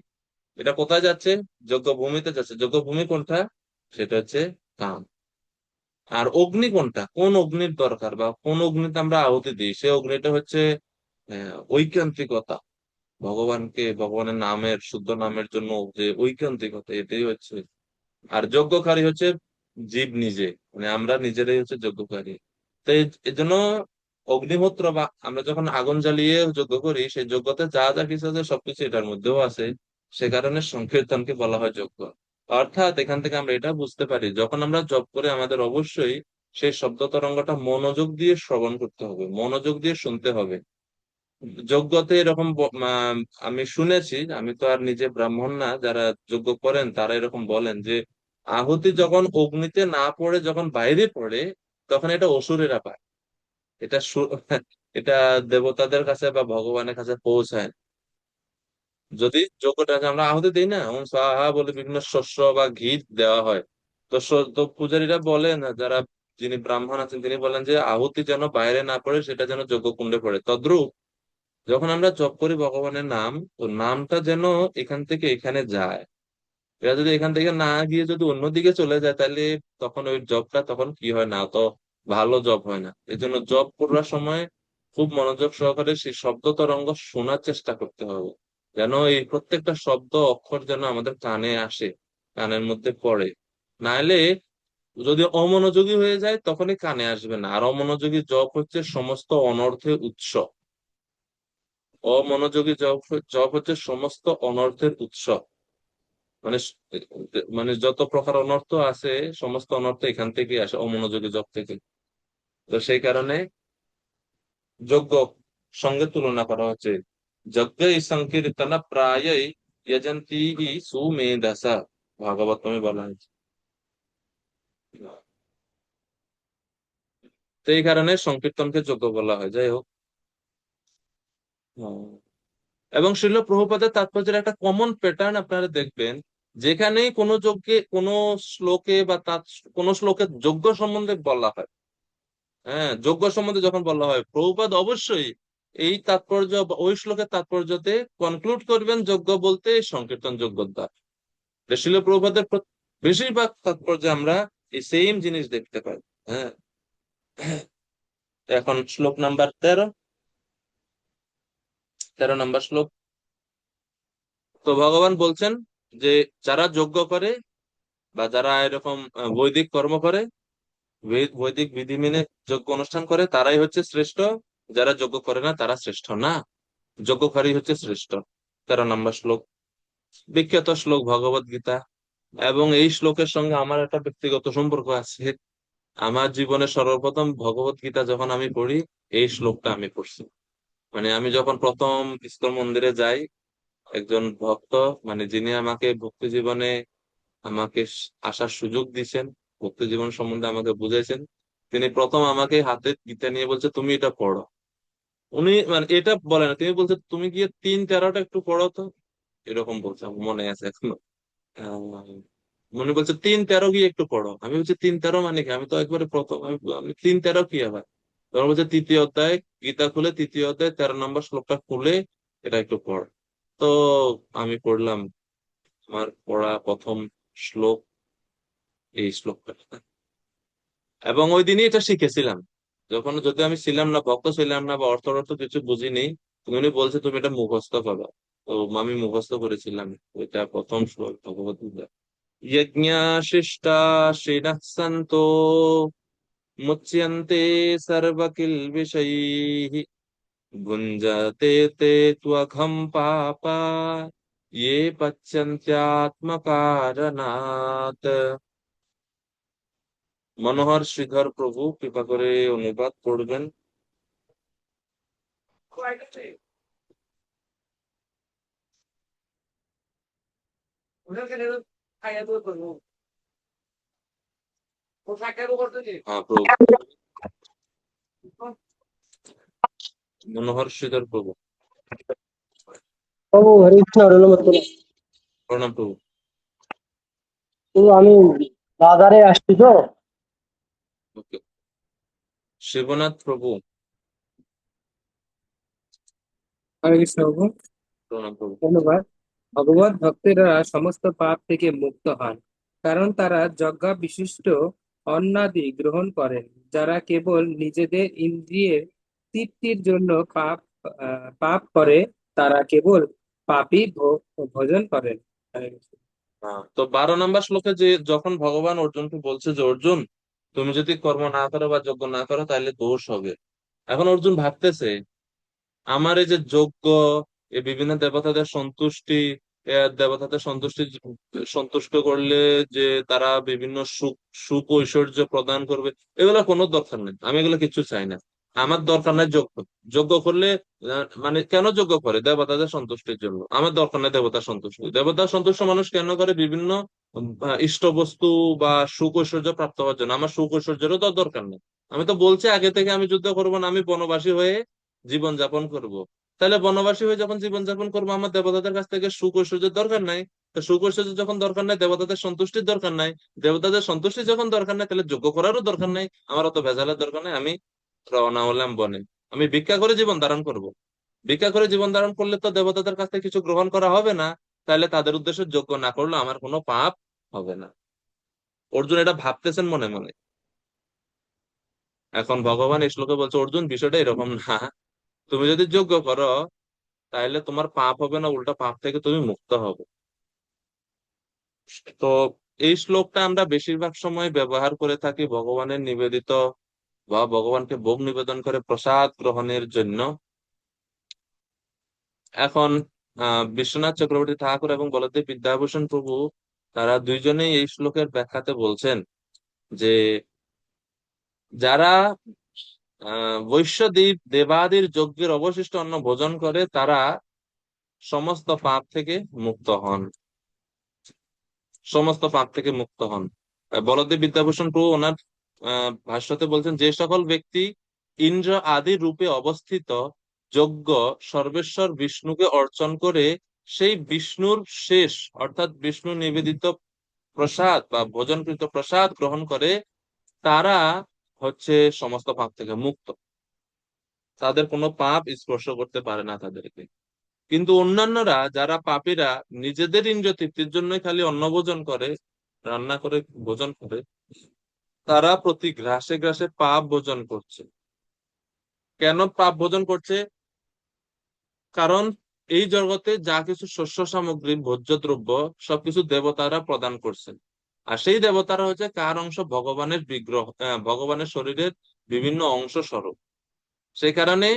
এটা কোথায় যাচ্ছে? যজ্ঞ ভূমিতে যাচ্ছে। যজ্ঞ ভূমি কোনটা? সেটা হচ্ছে কাম। আর অগ্নি কোনটা, কোন অগ্নির দরকার বা কোন অগ্নিতে আমরা আহুতি দিই, সে অগ্নিটা হচ্ছে ঐকান্তিকতা। ভগবানের নামের, শুদ্ধ নামের জন্য যে ঐকান্তিকতা, এটাই হচ্ছে। আর যজ্ঞকারী হচ্ছে জীব নিজে, মানে আমরা নিজেরাই হচ্ছে যজ্ঞকারী। তো এই জন্য অগ্নিহোত্র বা আমরা যখন আগুন জ্বালিয়ে যজ্ঞ করি, সেই যজ্ঞতে যা যা কিছু আছে সবকিছু এটার মধ্যেও আছে। সে কারণে সংকীর্তনকে বলা হয় যজ্ঞ। অর্থাৎ এখান থেকে আমরা এটা বুঝতে পারি, যখন আমরা জপ করে আমাদের অবশ্যই সেই শব্দ তরঙ্গটা মনোযোগ দিয়ে শ্রবণ করতে হবে, মনোযোগ দিয়ে শুনতে হবে। যজ্ঞতে এরকম আমি শুনেছি, আমি তো আর নিজে ব্রাহ্মণ না, যারা যজ্ঞ করেন তারা এরকম বলেন যে আহুতি যখন অগ্নিতে না পড়ে যখন বাইরে পড়ে, তখন এটা অসুরেরা পায়। এটা এটা দেবতাদের কাছে বা ভগবানের কাছে পৌঁছায় না। যদি যজ্ঞটাকে আমরা আহুতি দিই না, ওম স্বাহা বলে বিভিন্ন শস্য বা ঘি দেওয়া হয়, তো তো পূজারীরা বলেন, যারা যিনি ব্রাহ্মণ আছেন তিনি বলেন যে আহুতি যেন বাইরে না পড়ে, সেটা যেন যজ্ঞ কুণ্ডে পড়ে। তদ্রূপ যখন আমরা জপ করি ভগবানের নাম, তো নামটা যেন এখান থেকে এখানে যায়। এরা যদি এখান থেকে না গিয়ে যদি অন্যদিকে চলে যায়, তাহলে তখন ওই জবটা তখন কি হয় না, তো ভালো জব হয় না। এই জন্য জব করার সময় খুব মনোযোগ সহকারে সেই শব্দ তরঙ্গ শোনার চেষ্টা করতে হবে, যেন এই প্রত্যেকটা শব্দ অক্ষর যেন আমাদের কানে আসে, কানের মধ্যে পড়ে। নাহলে যদি অমনোযোগী হয়ে যায় তখনই কানে আসবে না। আর অমনোযোগী জপ হচ্ছে সমস্ত অনর্থের উৎস। অমনোযোগী জপ জপ হচ্ছে সমস্ত অনর্থের উৎস। মানে মানে যত প্রকার অনর্থ আছে, সমস্ত অনর্থ এখান থেকে আসে, অমনোযোগী জপ থেকে। তো সেই কারণে যজ্ঞ সঙ্গে তুলনা করা হচ্ছে। যজ্ঞ সংকীর্তন প্রায় যজন্তি সুমেধসা, ভাগবতমে বলা হয়েছে। তো এই কারণে সংকীর্তনকে যজ্ঞ বলা হয়। যাই হোক, হম। এবং শ্রীল প্রভুপাদের তাৎপর্যের একটা কমন প্যাটার্ন আপনারা দেখবেন, যেখানেই কোনো যজ্ঞে কোনো শ্লোকে বা কোনো শ্লোকে যজ্ঞ সম্বন্ধে বলা হয়, হ্যাঁ, যজ্ঞ সম্বন্ধে যখন বলা হয়, প্রভুপাদ অবশ্যই এই তাৎপর্য বা ওই শ্লোকের তাৎপর্যতে কনক্লুড করবেন যজ্ঞ বলতে সংকীর্তন যজ্ঞ দ্বারা। শ্রীল প্রভুপাদের বেশিরভাগ তাৎপর্যে আমরা এই সেম জিনিস দেখতে পাই। হ্যাঁ, এখন শ্লোক নাম্বার 13, 13 নম্বর শ্লোক। তো ভগবান বলছেন যে যারা যজ্ঞ করে বা যারা এরকম বৈদিক কর্ম করে, বৈদিক বিধি মেনে যজ্ঞ অনুষ্ঠান করে, তারাই হচ্ছে শ্রেষ্ঠ। যারা যজ্ঞ করে না তারা শ্রেষ্ঠ না, যজ্ঞকারী হচ্ছে শ্রেষ্ঠ। 13 নম্বর শ্লোক, বিখ্যাত শ্লোক ভগবত গীতা। এবং এই শ্লোকের সঙ্গে আমার একটা ব্যক্তিগত সম্পর্ক আছে। আমার জীবনে সর্বপ্রথম ভগবত গীতা যখন আমি পড়ি, এই শ্লোকটা আমি পড়ছি। মানে আমি যখন প্রথম ইস্কন মন্দিরে যাই, একজন ভক্ত, মানে যিনি আমাকে ভক্তি জীবনে আমাকে আসার সুযোগ দিয়েছেন, ভক্তি জীবন সম্বন্ধে আমাকে বুঝাইছেন, তিনি প্রথম আমাকে হাতে গীতা নিয়ে বলছে তুমি এটা পড়ো। উনি মানে এটা বলে না, তিনি বলছে তুমি গিয়ে 3-13টা একটু পড়ো তো, এরকম বলছে, আমার মনে আছে এখনো। আহ, মনে বলছে 3-13 গিয়ে একটু পড়ো। আমি বলছি 3-13 মানে কি, আমি তো একবারে প্রথম, আমি 3-13 কি আবার। তখন বলছে তৃতীয় অধ্যায়, গীতা খুলে তৃতীয় অধ্যায় 13 নম্বর শ্লোকটা খুলে এটা একটু পড়। তো আমি পড়লাম, আমার পড়া প্রথম শ্লোক এই শ্লোকটা। এবং ওই দিনই এটা শিখেছিলাম, যখন যদি আমি ছিলাম না, ভক্ত ছিলাম না বা অর্থ অর্থ কিছু বুঝিনি, উনি বলছে তুমি এটা মুখস্থ করো। তো আমি মুখস্থ করেছিলাম। এটা প্রথম শ্লোক ভগবত গীতা। यज्ञशिष्टा श्रिनः सन्तो मुच्यन्ते सर्वकिल्बिषैः भुञ्जते ते त्वघं पापा ये पच्यन्त्यात्मकारणात्। মনোহর শ্রীধর প্রভু কৃপা করে অনুবাদ করবেন। হ্যাঁ প্রভু, মনোহর শ্রীধর প্রভু। প্রভু হরে কৃষ্ণ ধন্যবাদ করুন। প্রণাম প্রভু। প্রভু আমি বাজারে আসছি তো। ওকে। শিবনাথ প্রভু। হরে কৃষ্ণ প্রভু, প্রণাম প্রভু। ধন্যবাদ। ভগবত ভক্তেরা সমস্ত পাপ থেকে মুক্ত হন, কারণ তারা যজ্ঞা বিশিষ্ট অন্নাদি গ্রহণ করেন। যারা কেবল নিজেদের ইন্দ্রিয়ের তৃপ্তির জন্য পাপ করে, তারা কেবল পাপই ভোজন করেন। হরে কৃষ্ণ। তো 12 নম্বর শ্লোকে যে যখন ভগবান অর্জুনকে বলছে যে অর্জুন, তুমি যদি কর্ম না করো বা যজ্ঞ না করো তাহলে দোষ হবে। এখন অর্জুন ভাবতেছে আমার এই যে যজ্ঞ, এই বিভিন্ন দেবতাদের সন্তুষ্টি, দেবতাদের সন্তুষ্ট করলে যে তারা বিভিন্ন সুখ সুখ ঐশ্বর্য প্রদান করবে, এগুলো কোনো দরকার নেই। আমি এগুলো কিছু চাই না। আমার দরকার নাই যজ্ঞ। যজ্ঞ করলে মানে কেন যজ্ঞ করে? দেবতাদের সন্তুষ্টির জন্য। আমার দরকার নাই দেবতার সন্তুষ্টি। দেবতার সন্তুষ্ট মানুষ কেন করে? বিভিন্ন ইষ্ট বস্তু বা সুখ ঐশ্বর্য প্রাপ্ত হওয়ার জন্য। আমার সুখ ঐশ্বর্যেরও তো দরকার নেই। আমি তো বলছি আগে থেকে আমি যুদ্ধ করবো না, আমি বনবাসী হয়ে জীবন যাপন করব। তাহলে বনবাসী হয়ে যখন জীবন যাপন করবো, আমার দেবতাদের কাছ থেকে সুখ ঐশ্বর্যের দরকার নাই। তো সুখ ঐশ্বর্য যখন দরকার নাই, দেবতাদের সন্তুষ্টির দরকার নাই। দেবতাদের সন্তুষ্টি যখন দরকার নাই, তাহলে যজ্ঞ করারও দরকার নাই। আমার অত ভেজালের দরকার নাই। আমি রওনা হলাম বনে। আমি ভিক্ষা করে জীবন ধারণ করব। ভিক্ষা করে জীবন ধারণ করলে তো দেবতাদের কাছ থেকে কিছু গ্রহণ করা হবে না। তাহলে তাদের উদ্দেশ্যে যজ্ঞ না করলে আমার কোনো পাপ হবে না। অর্জুন এটা ভাবতেছেন মনে মনে। এখন ভগবান এই শ্লোকে বলছে, অর্জুন বিষয়টা এরকম না। তুমি যদি যজ্ঞ করো, তাহলে তোমার পাপ হবে না, উল্টা পাপ থেকে তুমি মুক্ত হবে। তো এই শ্লোকটা আমরা বেশিরভাগ সময় ব্যবহার করে থাকি ভগবানের নিবেদিত বা ভগবানকে ভোগ নিবেদন করে প্রসাদ গ্রহণের জন্য। এখন বিশ্বনাথ চক্রবর্তী ঠাকুর এবং বলদেব বিদ্যাভূষণ প্রভু, তারা দুইজনেই এই শ্লোকের ব্যাখ্যাতে বলছেন যে যারা বৈশ্যদেব দেবাদির যজ্ঞের অবশিষ্ট অন্ন ভোজন করে, তারা সমস্ত পাপ থেকে মুক্ত হন। সমস্ত পাপ থেকে মুক্ত হন। বলদেব বিদ্যাভূষণ প্রভু ওনার ভাষ্যতে বলছেন, যে সকল ব্যক্তি ইন্দ্র আদি রূপে অবস্থিত যজ্ঞ সর্বেশ্বর বিষ্ণুকে অর্চন করে সেই বিষ্ণুর শেষ অর্থাৎ বিষ্ণু নিবেদিত প্রসাদ বা ভোজনকৃত প্রসাদ গ্রহণ করে, তারা হচ্ছে সমস্ত পাপ থেকে মুক্ত। তাদের কোনো পাপ স্পর্শ করতে পারে না তাদেরকে। কিন্তু অন্যান্যরা যারা পাপীরা, নিজেদের ইন্দ্রিয় তৃপ্তির জন্যই খালি অন্ন ভোজন করে, রান্না করে ভোজন করে, তারা প্রতি গ্রাসে গ্রাসে পাপ ভোজন করছে। কেন পাপ ভোজন করছে? কারণ এই জগতে যা কিছু শস্য সামগ্রী ভোজ্য দ্রব্য সবকিছু দেবতারা প্রদান করছেন। আর সেই দেবতারা হচ্ছে কার অংশ? ভগবানের বিগ্রহ, ভগবানের শরীরের বিভিন্ন অংশ স্বরূপ। সেই কারণে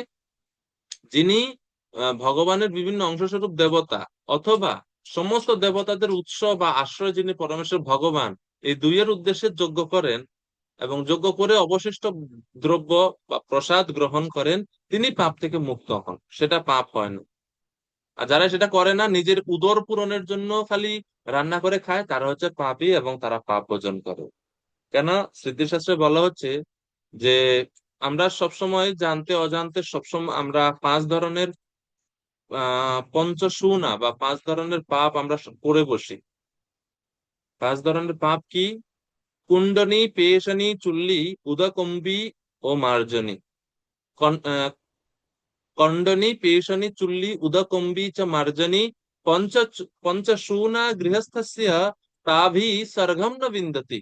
যিনি ভগবানের বিভিন্ন অংশস্বরূপ দেবতা, অথবা সমস্ত দেবতাদের উৎস বা আশ্রয় যিনি পরমেশ্বর ভগবান, এই দুইয়ের উদ্দেশ্যে যজ্ঞ করেন এবং যজ্ঞ করে অবশিষ্ট দ্রব্য বা প্রসাদ গ্রহণ করেন, তিনি পাপ থেকে মুক্ত হন। সেটা পাপ হয় না। আর যারা সেটা করে না, নিজের উদর পূরণের জন্য খালি রান্না করে খায়, তারা হচ্ছে পাপী এবং তারা পাপ ভোজন করে। কেন? স্মৃতিশাস্ত্রে বলা হচ্ছে যে আমরা সবসময় জানতে অজান্তে সবসময় আমরা পাঁচ ধরনের পঞ্চসুনা বা পাঁচ ধরনের পাপ আমরা করে বসি। পাঁচ ধরনের পাপ কি? কুণ্ডনী, পেশনী, চুল্লি, উদকম্বী ও মার্জনী। কণ্ডনী, পেশনী, চুল্লি, উদকম্বী চ মার্জনী পঞ্চ পঞ্চসুনা গৃহস্থস্য তাভি সর্গম ন বিন্দতি।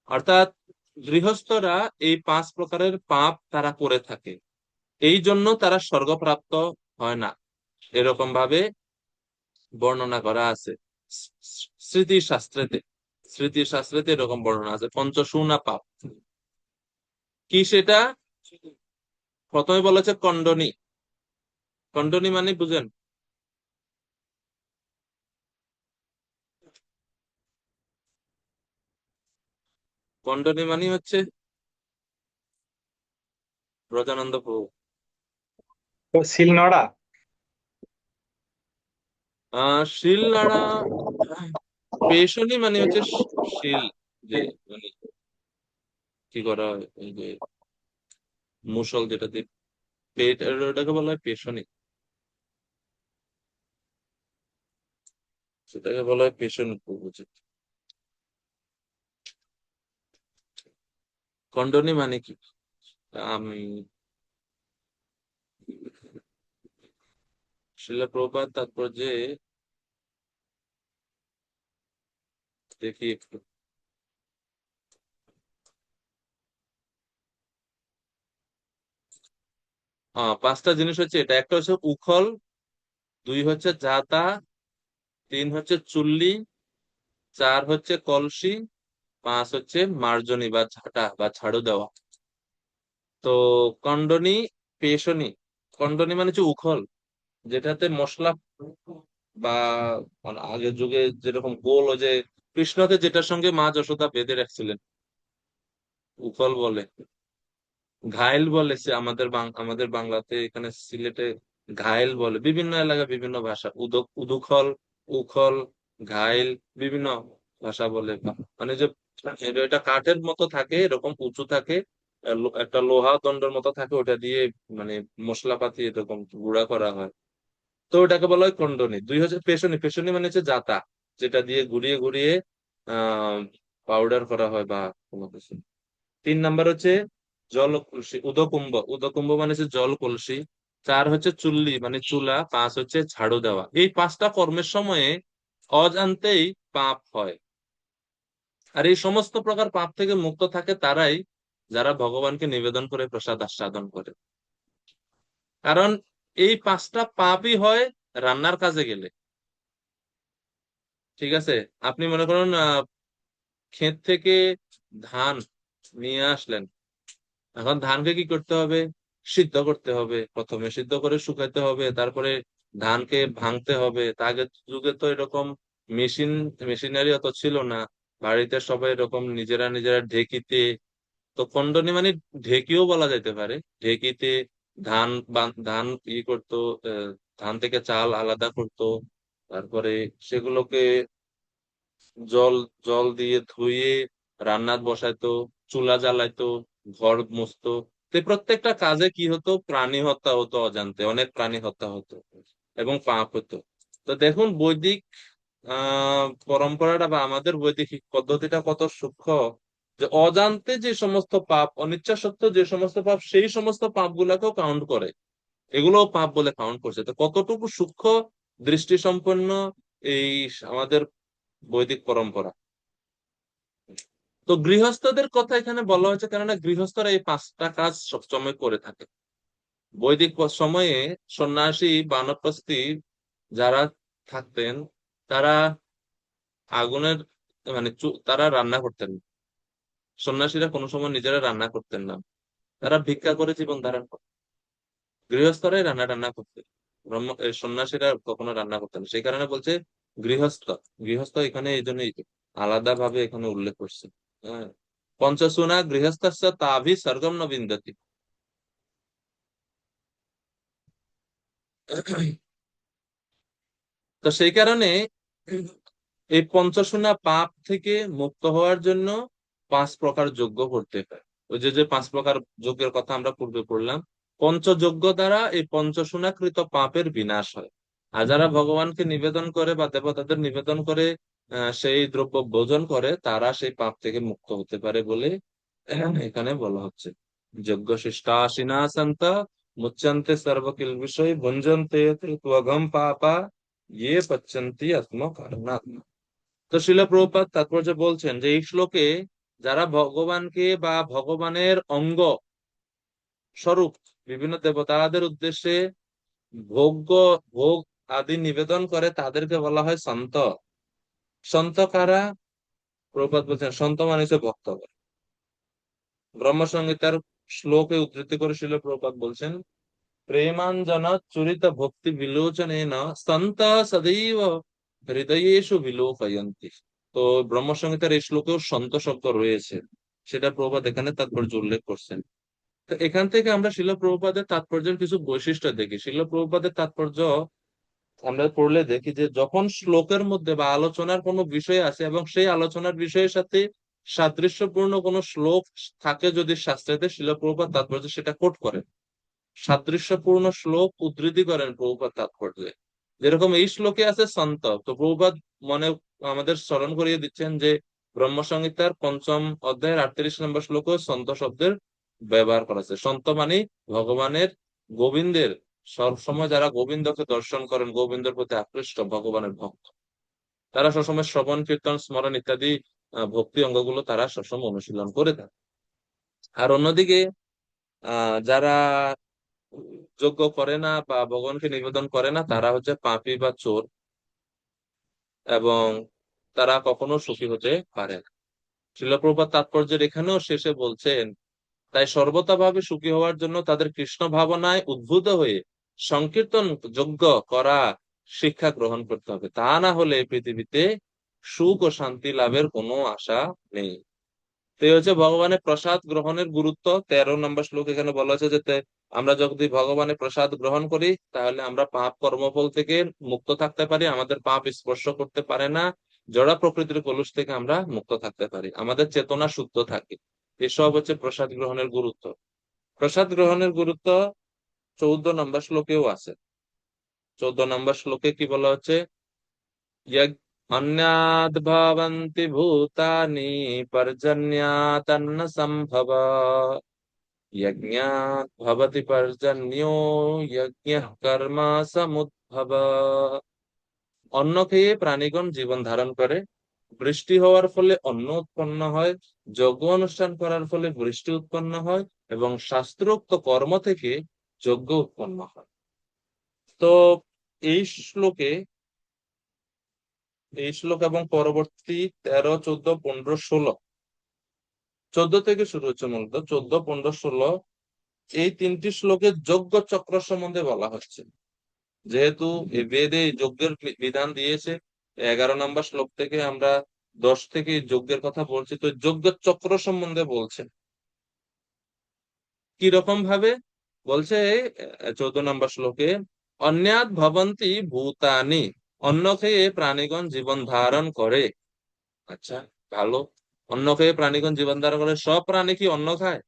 অর্থাৎ গৃহস্থরা এই পাঁচ প্রকারের পাপ তারা করে থাকে, এই জন্য তারা স্বর্গপ্রাপ্ত হয় না। এরকম ভাবে বর্ণনা করা আছে স্মৃতিশাস্ত্রেতে। স্মৃতিশাস্ত্রেতে এরকম বর্ণনা আছে। পঞ্চসুনা পাপ কি সেটা? প্রথমে বলা হচ্ছে কণ্ডনী। কণ্ডনী মানে বুঝেন? কণ্ডনী মানে হচ্ছে ব্রজানন্দ প্রভু। তো শিলনোড়া। শিল নাড়া। পেশনি মানে হচ্ছে শিল, যে মানে কি করা হয়, এই যে মুসল যেটাতে পেট, ওটাকে বলা হয় পেশনি। সেটাকে বলা হয় পেশন প্রভু। কন্ডনী মানে কি? আমি শিলা প্রভুপাদ তাৎপর্যে দেখি একটু। পাঁচটা জিনিস হচ্ছে এটা। একটা হচ্ছে উখল, দুই হচ্ছে জাতা, তিন হচ্ছে চুল্লি, চার হচ্ছে কলসি, পাঁচ হচ্ছে মার্জনী বা ঝাঁটা বা ঝাড়ু দেওয়া। তো কন্ডনী, পেশনি। কন্ডনী মানে হচ্ছে উখল, যেটাতে মশলা বা মানে আগের যুগে যেরকম গোল, ওই যে কৃষ্ণকে যেটার সঙ্গে মা যশোদা বেঁধে রাখছিলেন, উখল বলে, ঘায়েল বলে, সে আমাদের বাংলাতে, এখানে সিলেটে ঘায়েল বলে, বিভিন্ন এলাকায় বিভিন্ন ভাষা, উদুখল, উখল, ঘায়েল, বিভিন্ন ভাষা বলে। মানে যে এটা কাঠের মতো থাকে, এরকম উঁচু থাকে, একটা লোহা দণ্ডের মতো থাকে, ওটা দিয়ে মানে মশলাপাতি এরকম গুঁড়া করা হয়। তো ওটাকে বলা হয় কন্ডনি। 2000 পেশনি, পেশনি মানে হচ্ছে জাতা, যেটা দিয়ে ঘুরিয়ে ঘুরিয়ে আহ পাউডার করা হয় বা কোনো কিছু। 3 নাম্বার হচ্ছে জল কলসি, উদকুম্ভ, উদকুম্ভ মানে হচ্ছে জল কলসি। 4 হচ্ছে চুল্লি মানে চুলা। 5 হচ্ছে ঝাড়ু দেওয়া। এই 5টা কর্মের সময়ে অজান্তেই পাপ হয়। আর এই সমস্ত প্রকার পাপ থেকে মুক্ত থাকে তারাই যারা ভগবানকে নিবেদন করে প্রসাদ আস্বাদন করে। কারণ এই 5টা পাপই হয় রান্নার কাজে গেলে। ঠিক আছে, আপনি মনে করুন ক্ষেত থেকে ধান নিয়ে আসলেন, এখন ধানকে কি করতে হবে? সিদ্ধ করতে হবে, প্রথমে সিদ্ধ করে শুকাইতে হবে, তারপরে ধানকে ভাঙতে হবে। তা আগের যুগে তো এরকম মেশিন মেশিনারি অত ছিল না, বাড়িতে সবাই এরকম নিজেরা নিজেরা ঢেকিতে, তো খন্ডনি মানে ঢেকিও বলা যেতে পারে, ঢেকিতে ধান করতো, ধান থেকে চাল আলাদা করতো, তারপরে সেগুলোকে জল জল দিয়ে ধুয়ে রান্নাত বসাইতো, চুলা জ্বালাইতো, ঘর মুছতো। তো এই প্রত্যেকটা কাজে কি হতো? প্রাণী হত্যা হতো অজান্তে, অনেক প্রাণী হত্যা হতো এবং পাপ হতো। তো দেখুন বৈদিক পরম্পরাটা বা আমাদের বৈদিক পদ্ধতিটা কত সূক্ষ্ম, যে অজান্তে যে সমস্ত পাপ, অনিচ্ছা সত্ত্বেও যে সমস্ত পাপ, সেই সমস্ত পাপ গুলাকেও কাউন্ট করে, এগুলোও পাপ বলে কাউন্ট করছে। তো কতটুকু সূক্ষ্ম দৃষ্টি সম্পন্ন এই আমাদের বৈদিক পরম্পরা। তো গৃহস্থদের কথা এখানে বলা হয়েছে, কেননা গৃহস্থরা এই 5টা কাজ সবসময় করে থাকে। বৈদিক সময়ে সন্ন্যাসী বানপ্রস্থি যারা থাকতেন, তারা আগুনের মানে তারা রান্না করতেন না। সন্ন্যাসীরা কোনো সময় নিজেরা রান্না করতেন না, তারা ভিক্ষা করে জীবন ধারণ করতেন। গৃহস্থরাই রান্না টান্না করতেন, সন্ন্যাসীরা কখনো রান্না করতেন না। সেই কারণে বলছে গৃহস্থ। গৃহস্থ এখানে এই জন্য আলাদা ভাবে এখানে উল্লেখ করছে। হ্যাঁ, পঞ্চসুনা গৃহস্থস্য তাভি স্বর্গম ন বিন্দতি। তো সেই কারণে এই পঞ্চসুনা পাপ থেকে মুক্ত হওয়ার জন্য 5 প্রকার যজ্ঞ করতে হয়। ওই যে যে 5 প্রকার যজ্ঞের কথা আমরা পূর্বে পড়লাম, পঞ্চযজ্ঞ দ্বারা এই পঞ্চসুনাকৃত পাপের বিনাশ হয়। আর যারা ভগবানকে নিবেদন করে বা দেবতাদের নিবেদন করে সেই দ্রব্য ভোজন করে, তারা সেই পাপ থেকে মুক্ত হতে পারে বলে এখানে বলা হচ্ছে। যজ্ঞ শিষ্টাশিনা সন্ত মুচ্যন্তে সর্বকিল বিষয় ভুঞ্জন্তে ত্বগম পাপা ইয়ে পচ্যন্তি আত্মকারণাৎ। তো শিল প্রভুপাদ তাৎপর্য বলছেন যে এই শ্লোকে যারা ভগবানকে বা ভগবানের অঙ্গ স্বরূপ বিভিন্ন দেবতাদের উদ্দেশ্যে ভোগ্য ভোগ আদি নিবেদন করে, তাদেরকে বলা হয় সন্ত। সন্ত কারা? প্রভুপাদ বলছেন সন্ত মানে হচ্ছে ভক্ত। ব্রহ্মসংহিতার শ্লোকে উদ্ধৃতি করে শিল প্রভুপাদ বলছেন, প্রেমাঞ্জন চরিত ভক্তি বিলোচনেন সন্ত সদৈব হৃদয়েষু বিলোকয়ন্তি। তো ব্রহ্মসংহিতার এই শ্লোকেও সন্ত শব্দ রয়েছে, সেটা প্রভুপাদ এখানে তাৎপর্য উল্লেখ করছেন। তো এখান থেকে আমরা শিল প্রভুপাদের তাৎপর্যের কিছু বৈশিষ্ট্য দেখি। শিল প্রভুপাদের তাৎপর্য আমরা পড়লে দেখি যে যখন শ্লোকের মধ্যে বা আলোচনার কোনো বিষয় আছে এবং সেই আলোচনার বিষয়ের সাথে সাদৃশ্যপূর্ণ কোনো শ্লোক থাকে যদি শাস্ত্রেতে, শিল প্রভুপাদ তাৎপর্য সেটা কোট করেন, সাদৃশ্যপূর্ণ শ্লোক উদ্ধৃতি করেন প্রভুপাদ তাৎপর্যে। যেরকম এই শ্লোকে আছে সন্ত, তো প্রভুপাদ মনে আমাদের স্মরণ করিয়ে দিচ্ছেন যে ব্রহ্মসংহিতার 5ম অধ্যায়ের 38 নম্বর শ্লোকে সন্ত শব্দের ব্যবহার করা আছে। সন্ত মানে ভগবানের, গোবিন্দের, সবসময় যারা গোবিন্দকে দর্শন করেন, গোবিন্দের প্রতি আকৃষ্ট ভগবানের ভক্ত, তারা সবসময় শ্রবণ কীর্তন স্মরণ ইত্যাদি ভক্তি অঙ্গগুলো তারা সবসময় অনুশীলন করে থাকে। আর অন্যদিকে যারা যজ্ঞ করে না বা ভগবানকে নিবেদন করে না, তারা হচ্ছে পাপী বা চোর, এবং তারা কখনো সুখী হতে পারে না। শ্রীল প্রভুপাদ তাৎপর্যের এখানেও শেষে বলছেন, তাই সর্বতভাবে সুখী হওয়ার জন্য তাদের কৃষ্ণ ভাবনায় উদ্বুদ্ধ হয়ে সংকীর্তন যজ্ঞ করা শিক্ষা গ্রহণ করতে হবে, তা না হলে এই পৃথিবীতে সুখ ও শান্তি লাভের কোনো আশা নেই। তো এই হচ্ছে ভগবানের প্রসাদ গ্রহণের গুরুত্ব। 13 নম্বর শ্লোক এখানে বলা হচ্ছে যে আমরা যদি ভগবানের প্রসাদ গ্রহণ করি তাহলে আমরা পাপ কর্মফল থেকে মুক্ত থাকতে পারি, আমাদের পাপ স্পর্শ করতে পারে না, জড় প্রকৃতির কলুষ থেকে আমরা মুক্ত থাকতে পারি, আমাদের চেতনা শুদ্ধ থাকে। এসব হচ্ছে প্রসাদ গ্রহণের গুরুত্ব। প্রসাদ গ্রহণের গুরুত্ব 14 নম্বর শ্লোকেও আছে। 14 নম্বর শ্লোকে কি বলা হচ্ছে? अन्याद् भवन्ति भूतानि पर्जन्यातन्न सम्भव यज्ञात् भवति पर्जन्यो यज्ञः कर्म समुद्भव। অন্ন খেয়ে প্রাণীগণ জীবন ধারণ করে, বৃষ্টি হওয়ার ফলে অন্ন উৎপন্ন হয়, যজ্ঞ অনুষ্ঠান করার ফলে বৃষ্টি উৎপন্ন হয়, এবং শাস্ত্রোক্ত কর্ম থেকে যজ্ঞ উৎপন্ন হয়। তো এই শ্লোকে এই শ্লোক এবং পরবর্তী 13, 14, 15, 16, 14 থেকে শুরু হচ্ছে মূলত, 14, 15, 16 এই 3টি শ্লোকে যজ্ঞ চক্র সম্বন্ধে বলা হচ্ছে। যেহেতু এই বেদে এই যজ্ঞের বিধান দিয়েছে, 11 নম্বর শ্লোক থেকে আমরা 10 থেকে এই যজ্ঞের কথা বলছি, তো যজ্ঞ চক্র সম্বন্ধে বলছে। কি রকম ভাবে বলছে? 14 নম্বর শ্লোকে অন্যাদ ভবন্তি ভূতানি, অন্ন খেয়ে প্রাণীগণ জীবন ধারণ করে। আচ্ছা, ভালো। অন্ন খেয়ে প্রাণীগণ জীবন ধারণ করে, সব প্রাণী কি অন্ন খায়?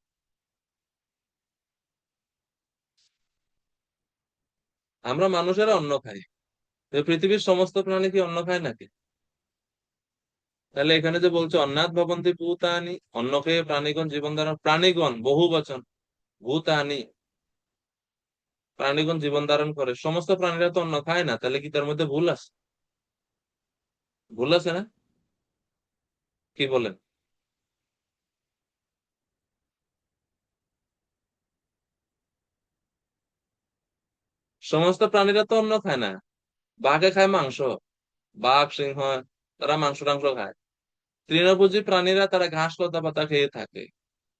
আমরা মানুষেরা অন্ন খাই, তো পৃথিবীর সমস্ত প্রাণী কি অন্ন খায় নাকি? তাহলে এখানে যে বলছে অন্নাদ ভবন্তি ভূতানি, অন্ন খেয়ে প্রাণীগণ জীবন ধারণ, প্রাণীগণ বহু বচন, ভূতানি প্রাণীগণ জীবন ধারণ করে, সমস্ত প্রাণীরা তো অন্ন খায় না, তাহলে কি তার মধ্যে ভুল আছে? ভুল আছে না? কি বলেন? সমস্ত প্রাণীরা তো অন্ন খায় না। বাঘে খায় মাংস, বাঘ সিংহ তারা মাংস টাংস খায়। তৃণভোজী প্রাণীরা তারা ঘাস লতা পাতা খেয়ে থাকে।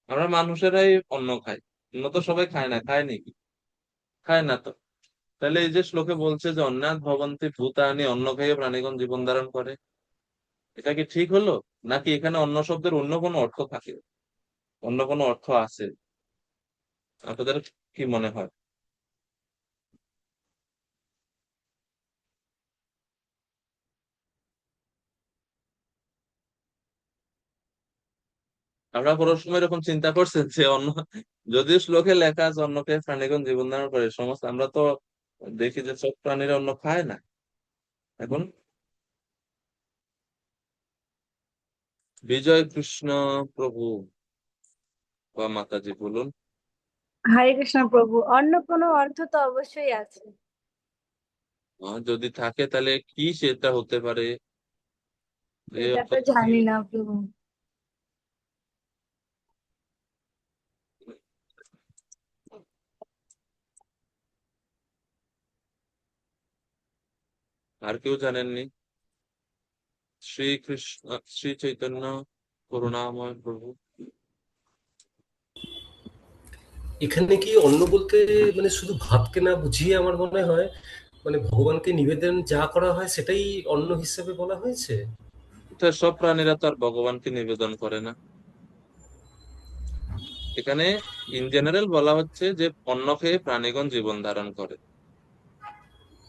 আমরা মানুষেরাই অন্ন খাই, অন্য তো সবাই খায় না, খায় নাকি? খায় না তো। তাহলে এই যে শ্লোকে বলছে যে অন্নাদ ভবন্তি ভূতানি, অন্ন খেয়ে প্রাণীগণ জীবন ধারণ করে, এটা কি ঠিক হলো? নাকি এখানে অন্য শব্দের অন্য কোনো অর্থ থাকে, অন্য কোনো অর্থ আছে? আপনাদের কি মনে হয়? আমরা কোনো সময় এরকম চিন্তা করছেন যে অন্য, যদিও শ্লোকে লেখা আছে অন্য খেয়ে প্রাণীগণ জীবন ধারণ করে, সমস্ত আমরা তো দেখি যে সব প্রাণীরা অন্য খায় না। এখন বিজয় কৃষ্ণ প্রভু বা মাতাজি বলুন। হরে কৃষ্ণ প্রভু, অন্য কোনো অর্থ তো অবশ্যই আছে। যদি থাকে তাহলে কি সেটা হতে পারে? এই এটা তো অর্থটা কি? জানি না প্রভু। আর কেউ জানেননি? শ্রীকৃষ্ণ, শ্রী চৈতন্য করুণাময় প্রভু। এখানে কি অন্ন বলতে মানে শুধু ভাতকে না বুঝিয়ে আমার মনে হয় মানে ভগবানকে নিবেদন যা করা হয় সেটাই অন্ন হিসেবে বলা হয়েছে। তো সব প্রাণীরা তো আর ভগবানকে নিবেদন করে না। এখানে ইন জেনারেল বলা হচ্ছে যে অন্ন খেয়ে প্রাণীগণ জীবন ধারণ করে,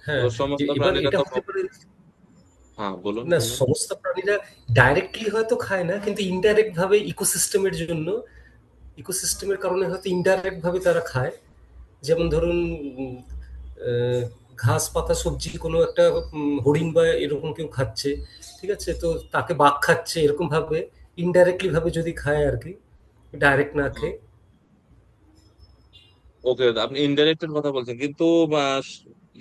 তো হ্যাঁ, যে সমস্ত এবার প্রাণীরা এটা তো হতে পারে হ্যাঁ বলুন না, বলুন। সমস্ত প্রাণীরা ডাইরেক্টলি হয়তো খায় না, কিন্তু ইনডাইরেক্ট ভাবে ইকোসিস্টেমের জন্য, ইকোসিস্টেমের কারণে হয়তো ইনডাইরেক্ট ভাবে তারা খায়। যেমন ধরুন উম, আহ, ঘাস পাতা সবজি কোনো একটা হরিণ বা এরকম কেউ খাচ্ছে, ঠিক আছে, তো তাকে বাঘ খাচ্ছে, এরকম ভাবে ইনডাইরেক্টলি ভাবে যদি খায় আর কি, ডাইরেক্ট না খেয়ে। ওকে, আপনি ইনডাইরেক্টের কথা বলছেন, কিন্তু আহ,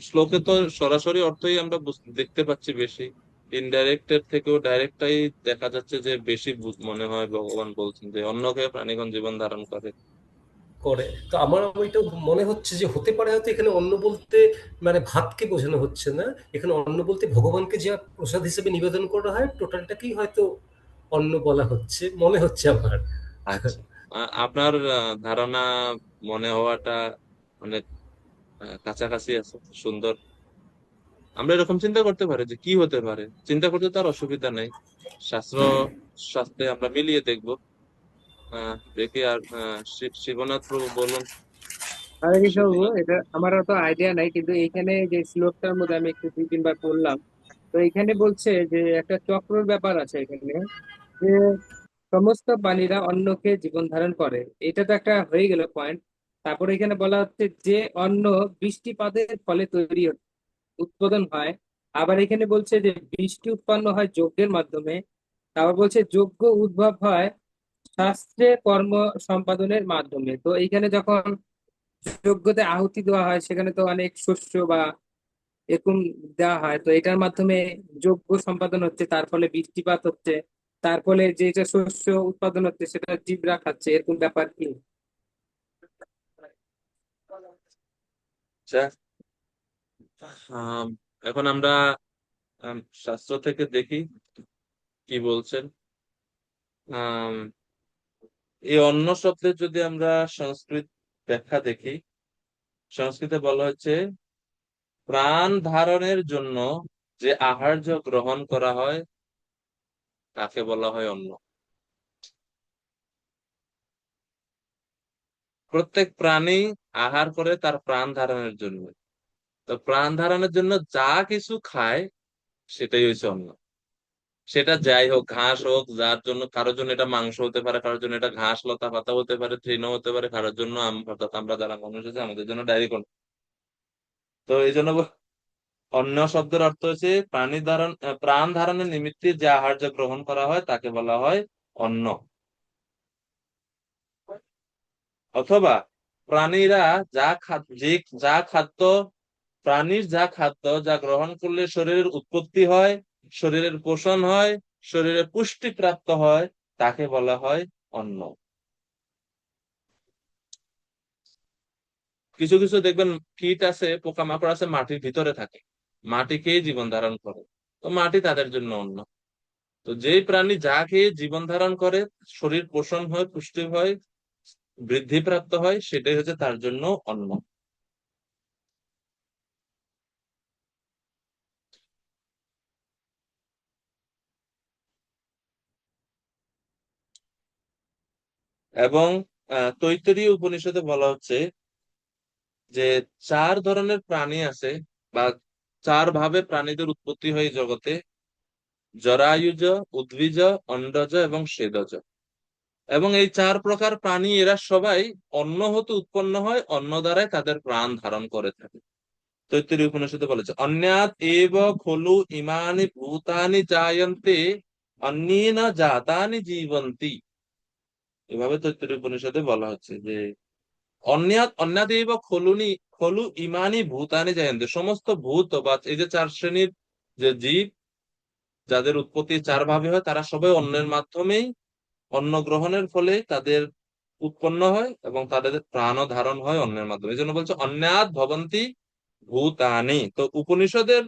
শ্লোকে তো সরাসরি অর্থই আমরা দেখতে পাচ্ছি বেশি। ইনডাইরেক্টের থেকেও ডাইরেক্টটাই দেখা যাচ্ছে যে বেশি মনে হয় ভগবান বলছেন যে অন্ন খেয়ে প্রাণীগণ জীবন ধারণ করে। করে তো আমার ওইটা মনে হচ্ছে যে হতে পারে হয়তো এখানে অন্ন বলতে মানে ভাতকে বোঝানো হচ্ছে না, এখানে অন্ন বলতে ভগবানকে যা প্রসাদ হিসেবে নিবেদন করা হয় টোটালটাকেই হয়তো অন্ন বলা হচ্ছে মনে হচ্ছে আমার। আচ্ছা, আপনার ধারণা মনে হওয়াটা অনেক কাছাকাছি আছে, সুন্দর। আমরা এরকম চিন্তা করতে পারি যে কি হতে পারে, চিন্তা করতে তার অসুবিধা নেই। শাস্ত্র শাস্ত্রে আমরা মিলিয়ে দেখবো। দেখি। আর শিবনাথ প্রভু বলুন। হরে কৃষ্ণ প্রভু, শিবনাথ। এটা আমার অত আইডিয়া নাই, কিন্তু এখানে যে শ্লোকটার মধ্যে আমি একটু 2-3 বার পড়লাম। তো এখানে বলছে যে একটা চক্রের ব্যাপার আছে এখানে, যে সমস্ত প্রাণীরা অন্ন খেয়ে জীবন ধারণ করে। এটা তো একটা হয়ে গেল পয়েন্ট। তারপরে এখানে বলা হচ্ছে যে অন্ন বৃষ্টিপাতের ফলে উৎপাদন হয়। আবার এখানে বলছে যে বৃষ্টি উৎপন্ন হয় যজ্ঞের মাধ্যমে। তারপর বলছে যজ্ঞ উদ্ভব হয় শাস্ত্রে কর্ম সম্পাদনের মাধ্যমে। তো এইখানে যখন যজ্ঞতে আহুতি দেওয়া হয়, সেখানে তো অনেক শস্য বা এরকম দেওয়া হয়, তো এটার মাধ্যমে যজ্ঞ সম্পাদন হচ্ছে, তার ফলে বৃষ্টিপাত হচ্ছে, তার ফলে যেটা শস্য উৎপাদন হচ্ছে সেটা জীবরা খাচ্ছে, এরকম ব্যাপার কি? আচ্ছা। আম, এখন আমরা শাস্ত্র থেকে দেখি কি বলছেন। আম, এই অন্য শব্দের যদি আমরা সংস্কৃত ব্যাখ্যা দেখি, সংস্কৃতে বলা হচ্ছে প্রাণ ধারণের জন্য যে আহার্য গ্রহণ করা হয় তাকে বলা হয় অন্ন। প্রত্যেক প্রাণী আহার করে তার প্রাণ ধারণের জন্য। তো প্রাণ ধারণের জন্য যা কিছু খায় সেটাই হচ্ছে অন্ন। সেটা যাই হোক, ঘাস হোক, যার জন্য কারোর জন্য এটা মাংস হতে পারে, কারোর জন্য এটা ঘাস লতা পাতা হতে পারে, তৃণ হতে পারে, কারোর জন্য অর্থাৎ আমরা যারা মানুষ আছে আমাদের জন্য ডায়েরি। তো এই জন্য অন্ন শব্দের অর্থ হচ্ছে প্রাণী ধারণ, প্রাণ ধারণের নিমিত্তে যে আহার্য গ্রহণ করা হয় তাকে বলা হয় অন্ন। অথবা প্রাণীরা যা খাদ্য, প্রাণীর যা খাদ্য যা গ্রহণ করলে শরীরের উৎপত্তি হয়, শরীরের পোষণ হয়, শরীরে পুষ্টি প্রাপ্ত হয়, তাকে বলা হয় অন্ন। কিছু কিছু দেখবেন কীট আছে, পোকামাকড় আছে, মাটির ভিতরে থাকে, মাটি খেয়ে জীবন ধারণ করে, তো মাটি তাদের জন্য অন্ন। তো যেই প্রাণী যা খেয়ে জীবন ধারণ করে, শরীর পোষণ হয়, পুষ্টি হয়, বৃদ্ধিপ্রাপ্ত হয়, সেটাই হচ্ছে তার জন্য অন্ন। এবং তৈত্তরীয় উপনিষদে বলা হচ্ছে যে 4 ধরনের প্রাণী আছে, বা 4 ভাবে প্রাণীদের উৎপত্তি হয় এই জগতে: জরায়ুজ, উদ্ভিজ, অন্ডজ এবং স্বেদজ। এবং এই 4 প্রকার প্রাণী এরা সবাই অন্ন হতে উৎপন্ন হয়, অন্ন দ্বারাই তাদের প্রাণ ধারণ করে থাকে। তৈত্তরীয় উপনিষদে বলেছে অন্যাৎ এব খলু ইমানি ভূতানি জায়ন্তে অন্যেন জাতানি জীবন্তি। এভাবে তৈত্তরীয় উপনিষদে বলা হচ্ছে যে অন্যাদেব খলু ইমানি ভূতানি জায়ন্তে, সমস্ত ভূত বা এই যে 4 শ্রেণীর যে জীব যাদের উৎপত্তি 4 ভাবে হয়, তারা সবাই অন্নের মাধ্যমেই, অন্ন গ্রহণের ফলে তাদের উৎপন্ন হয় এবং তাদের প্রাণও ধারণ হয় অন্নের মাধ্যমে। এই জন্য বলছে অন্যাৎ ভবন্তি ভূতানি। তো উপনিষদের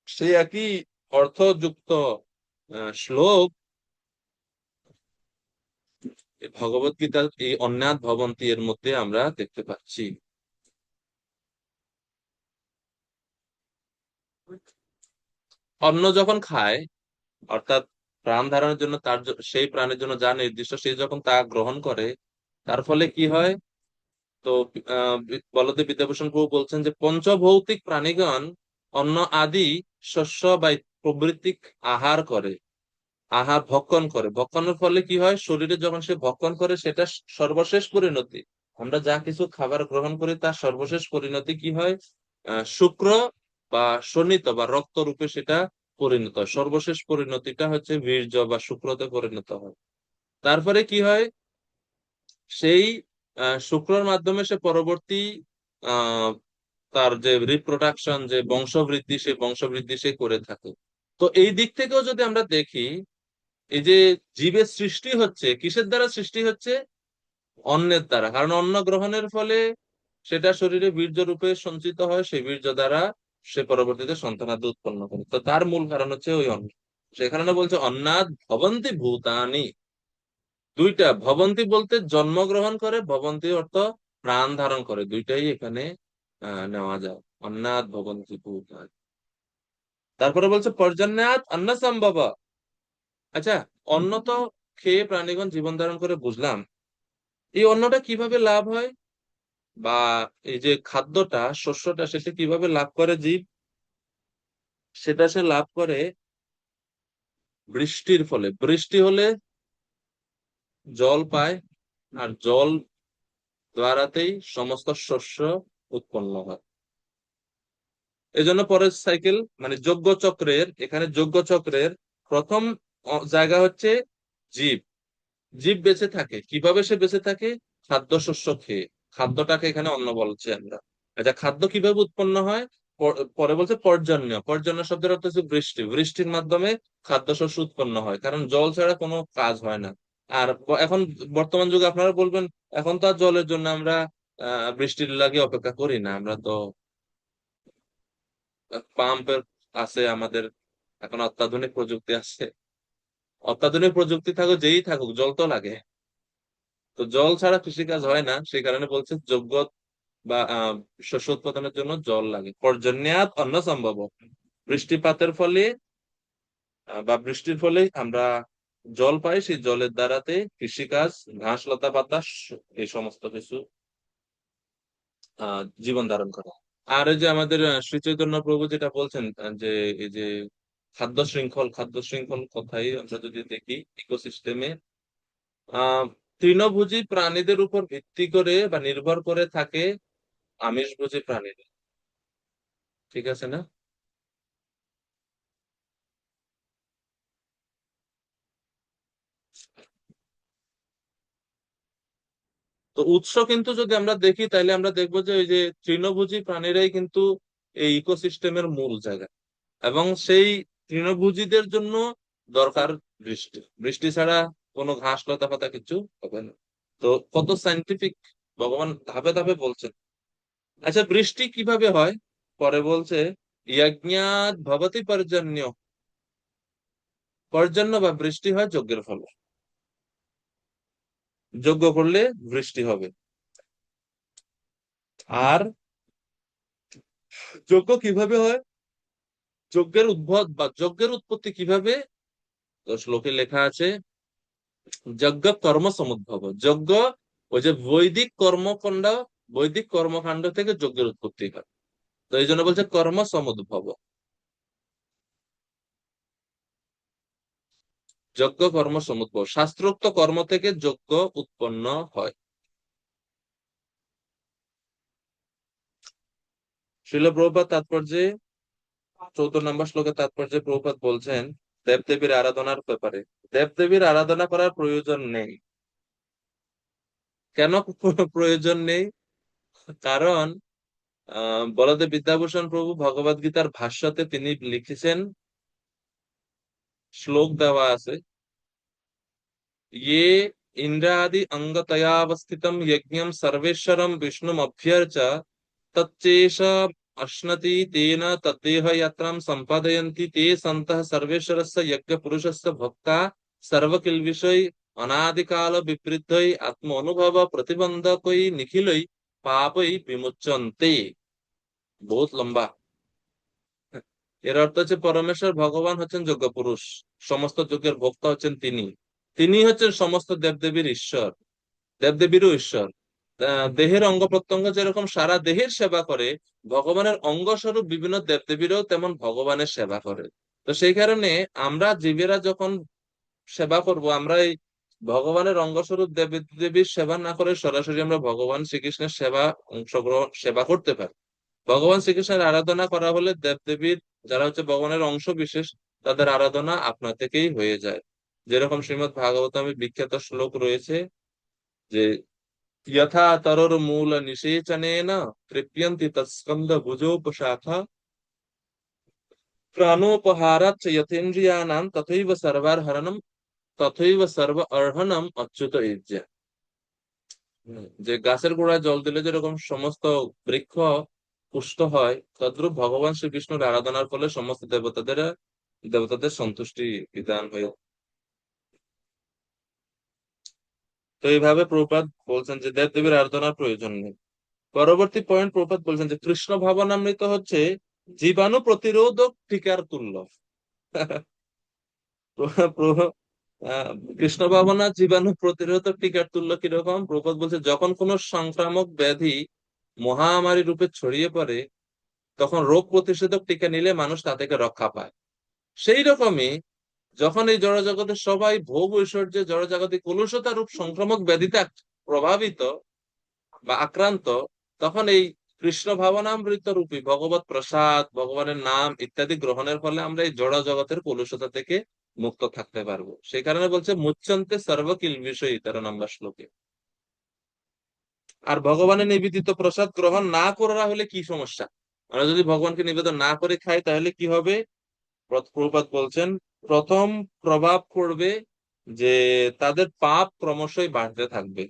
সেই একই অর্থযুক্ত শ্লোক ভগবত গীতার এই অন্যাৎ ভবন্তি এর মধ্যে আমরা দেখতে পাচ্ছি। অন্ন যখন খায়, অর্থাৎ প্রাণ ধারণের জন্য সেই প্রাণের জন্য যা নির্দিষ্ট, সে যখন তা গ্রহণ করে, তার ফলে কি হয়? তো বলদেব বিদ্যাভূষণ প্রভু বলছেন যে পঞ্চভৌতিক প্রাণীগণ অন্ন আদি শস্য বা প্রভৃতি আহার করে, ভক্ষণ করে। ভক্ষণের ফলে কি হয়? শরীরে যখন সে ভক্ষণ করে, সেটা সর্বশেষ পরিণতি, আমরা যা কিছু খাবার গ্রহণ করি তার সর্বশেষ পরিণতি কি হয়? শুক্র বা শোণিত বা রক্ত রূপে সেটা পরিণত হয়। সর্বশেষ পরিণতিটা হচ্ছে বীর্য বা শুক্রতে পরিণত হয়। তারপরে কি হয়? সেই শুক্রর মাধ্যমে সে পরবর্তী আহ তার যে রিপ্রোডাকশন, যে বংশবৃদ্ধি, সেই বংশবৃদ্ধি সে করে থাকে। তো এই দিক থেকেও যদি আমরা দেখি, এই যে জীবের সৃষ্টি হচ্ছে কিসের দ্বারা? সৃষ্টি হচ্ছে অন্নের দ্বারা। কারণ অন্ন গ্রহণের ফলে সেটা শরীরে বীর্য রূপে সঞ্চিত হয়, সেই বীর্য দ্বারা সে পরবর্তীতে সন্তানাদি উৎপন্ন করে। তো তার মূল কারণ হচ্ছে ওই অন্ন। সে কারণে বলছে অন্নাৎ ভবন্তি ভূতানি। দুইটা ভবন্তি বলতে জন্মগ্রহণ করে, ভবন্তি অর্থ প্রাণ ধারণ করে, দুইটাই এখানে নেওয়া যায়। অন্নাৎ ভবন্তি ভূতানি। তারপরে বলছে পর্জন্যাৎ অন্ন সম্ভব। আচ্ছা, অন্ন তো খেয়ে প্রাণীগণ জীবন ধারণ করে, বুঝলাম। এই অন্নটা কিভাবে লাভ হয়, বা এই যে খাদ্যটা, শস্যটা, সেটা কিভাবে লাভ করে জীব? সেটা সে লাভ করে বৃষ্টির ফলে। বৃষ্টি হলে জল পায়, আর জল দ্বারাতেই সমস্ত শস্য উৎপন্ন হয়। এজন্য পরের সাইকেল, মানে যজ্ঞ চক্রের, এখানে যজ্ঞ চক্রের প্রথম জায়গা হচ্ছে জীব। জীব বেঁচে থাকে কিভাবে? সে বেঁচে থাকে খাদ্য শস্য খেয়ে। খাদ্যটাকে এখানে অন্ন বলছে আমরা। আচ্ছা, খাদ্য কিভাবে উৎপন্ন হয়? পরে বলছে পর্জন্য। পর্জন্য শব্দের অর্থ হচ্ছে বৃষ্টি। বৃষ্টির মাধ্যমে খাদ্যশস্য উৎপন্ন হয়, কারণ জল ছাড়া কোনো কাজ হয় না। আর এখন বর্তমান যুগে আপনারা বলবেন, এখন তো আর জলের জন্য আমরা বৃষ্টির লাগে অপেক্ষা করি না, আমরা তো পাম্পের আছে আমাদের, এখন অত্যাধুনিক প্রযুক্তি আছে। অত্যাধুনিক প্রযুক্তি থাকুক, যেই থাকুক, জল তো লাগে। তো জল ছাড়া কৃষিকাজ হয় না, সেই কারণে বলছে যোগ্য বা শস্য উৎপাদনের জন্য জল লাগে। পর্জন্যাৎ অন্ন সম্ভব। বৃষ্টিপাতের ফলে বা বৃষ্টির ফলে আমরা জল পাই, সেই জলের দ্বারাতে কৃষিকাজ, ঘাস লতা পাতা, এই সমস্ত কিছু জীবন ধারণ করে। আর এই যে আমাদের শ্রী চৈতন্য প্রভু যেটা বলছেন, যে এই যে খাদ্য শৃঙ্খল কথাই আমরা যদি দেখি, ইকোসিস্টেমে আহ তৃণভোজী প্রাণীদের উপর ভিত্তি করে বা নির্ভর করে থাকে আমিষভোজী প্রাণীরা। ঠিক আছে না? তো উৎস কিন্তু যদি আমরা দেখি, তাহলে আমরা দেখবো যে ওই যে তৃণভোজী প্রাণীরাই কিন্তু এই ইকোসিস্টেমের মূল জায়গা। এবং সেই তৃণভোজীদের জন্য দরকার বৃষ্টি। বৃষ্টি ছাড়া কোনো ঘাস লতা পাতা কিছু হবে না। তো কত সাইন্টিফিক, ভগবান ধাপে ধাপে বলছেন। আচ্ছা, বৃষ্টি কিভাবে হয়? পরে বলছে যজ্ঞাৎ ভবতি পর্জন্য। পর্জন্য বা বৃষ্টি হয় যজ্ঞের ফলে। যজ্ঞ করলে বৃষ্টি হবে। আর যজ্ঞ কিভাবে হয়, যজ্ঞের উদ্ভব বা যজ্ঞের উৎপত্তি কিভাবে? তো শ্লোকে লেখা আছে যজ্ঞ কর্ম সমুদ্ভব। যজ্ঞ, ওই যে বৈদিক কর্মকাণ্ড থেকে যজ্ঞের উৎপত্তি হয়। তো এই জন্য বলছে কর্ম সমুদ্ভব। যজ্ঞ কর্ম সমুদ্ভব, শাস্ত্রোক্ত কর্ম থেকে যজ্ঞ উৎপন্ন হয়। শ্রীল প্রভুপাদ তাৎপর্যে 14 নম্বর শ্লোকের তাৎপর্যে প্রভুপাদ বলছেন দেবদেবীর আরাধনার ব্যাপারে, দেবদেবীর আরাধনা করার প্রয়োজন নেই। কেন প্রয়োজন নেই? কারণ বলদেব বিদ্যাভূষণ প্রভু ভগবদ গীতার ভাষ্যতে তিনি লিখেছেন, শ্লোক দেওয়া আছে, ये इंद्रादि अंगतयावस्थितं यज्ञं सर्वेश्वरं विष्णुम् अभ्यर्च तच्चेष अश्नति तेन तद्देह यात्रां सम्पादयन्ति ते सन्तः सर्वेश्वरस्य यज्ञपुरुषस्य भक्ता सर्वकिल्बिषै अनादिकाल विवृद्धै आत्मानुभव प्रतिबंधकै निखिलै पापै विमुच्यन्ते। बहुत लंबा। এর অর্থ হচ্ছে পরমেশ্বর ভগবান হচ্ছেন যজ্ঞ পুরুষ, সমস্ত যজ্ঞের ভোক্তা হচ্ছেন তিনি। তিনি হচ্ছেন সমস্ত দেবদেবীর ঈশ্বর, দেবদেবীরও ঈশ্বর। দেহের অঙ্গ প্রত্যঙ্গ যেরকম সারা দেহের সেবা করে, ভগবানের অঙ্গ স্বরূপ বিভিন্ন দেবদেবীরাও তেমন ভগবানের সেবা করে। তো সেই কারণে আমরা জীবেরা যখন সেবা করব, আমরা এই ভগবানের অঙ্গ স্বরূপ দেবী দেবীর সেবা না করে সরাসরি আমরা ভগবান শ্রীকৃষ্ণের সেবা করতে পারি। ভগবান শ্রীকৃষ্ণের আরাধনা করা হলে দেবদেবীর, যারা হচ্ছে ভগবানের অংশ বিশেষ, তাদের আরাধনা আপনা থেকেই হয়ে যায়। যেরকম শ্রীমৎ ভাগবতমে বিখ্যাত শ্লোক রয়েছে যে यथा तरोर मूल निषेचनेन तृप्यन्ति तत्स्कन्द भुजोपशाखा प्राणोपहाराच्च यथेन्द्रियाणां तथैव सर्वार्हणं तथैव सर्व अर्हणम अच्युत ইজ্জা। যে গাছের গোড়ায় জল দিলে যেরকম সমস্ত বৃক্ষ পুষ্ট হয়, তদ্রূপ ভগবান শ্রীকৃষ্ণের আরাধনার ফলে সমস্ত দেবতাদের সন্তুষ্টি বিধান হয়ে। তো এইভাবে প্রভুপাদ বলছেন যে দেবদেবীর আরাধনার প্রয়োজন নেই। পরবর্তী পয়েন্ট প্রভুপাদ বলছেন যে কৃষ্ণ ভাবনামৃত হচ্ছে জীবাণু প্রতিরোধক টিকার তুল্য। আহ, কৃষ্ণ ভাবনা জীবাণু প্রতিরোধক টিকার তুল্য কিরকম? প্রভুপাদ বলছে যখন কোনো সংক্রামক ব্যাধি মহামারী রূপে ছড়িয়ে পড়ে, তখন রোগ প্রতিষেধক টিকা নিলে মানুষ তা থেকে রক্ষা পায়। সেই রকমই যখন এই জড়জগতের সবাই ভোগ ঐশ্বর্যে জড়জাগতিক কলুষতা রূপ সংক্রামক ব্যাধিতে প্রভাবিত বা আক্রান্ত, তখন এই কৃষ্ণ ভাবনামৃত রূপী ভগবত প্রসাদ, ভগবানের নাম ইত্যাদি গ্রহণের ফলে আমরা এই জড় জগতের কলুষতা থেকে মুক্ত থাকতে পারবো। সেই কারণে বলছে মুচ্যন্তে সর্বকিল বিষয় 13 নম্বর শ্লোকে। আর ভগবানের নিবেদিত প্রসাদ গ্রহণ না করা হলে কি সমস্যা? আমরা যদি ভগবানকে নিবেদন না করে খাই তাহলে কি হবে? প্রভুপাদ বলছেন প্রথম প্রভাব পড়বে যে তাদের পাপ ক্রমশই বাড়তে থাকবে।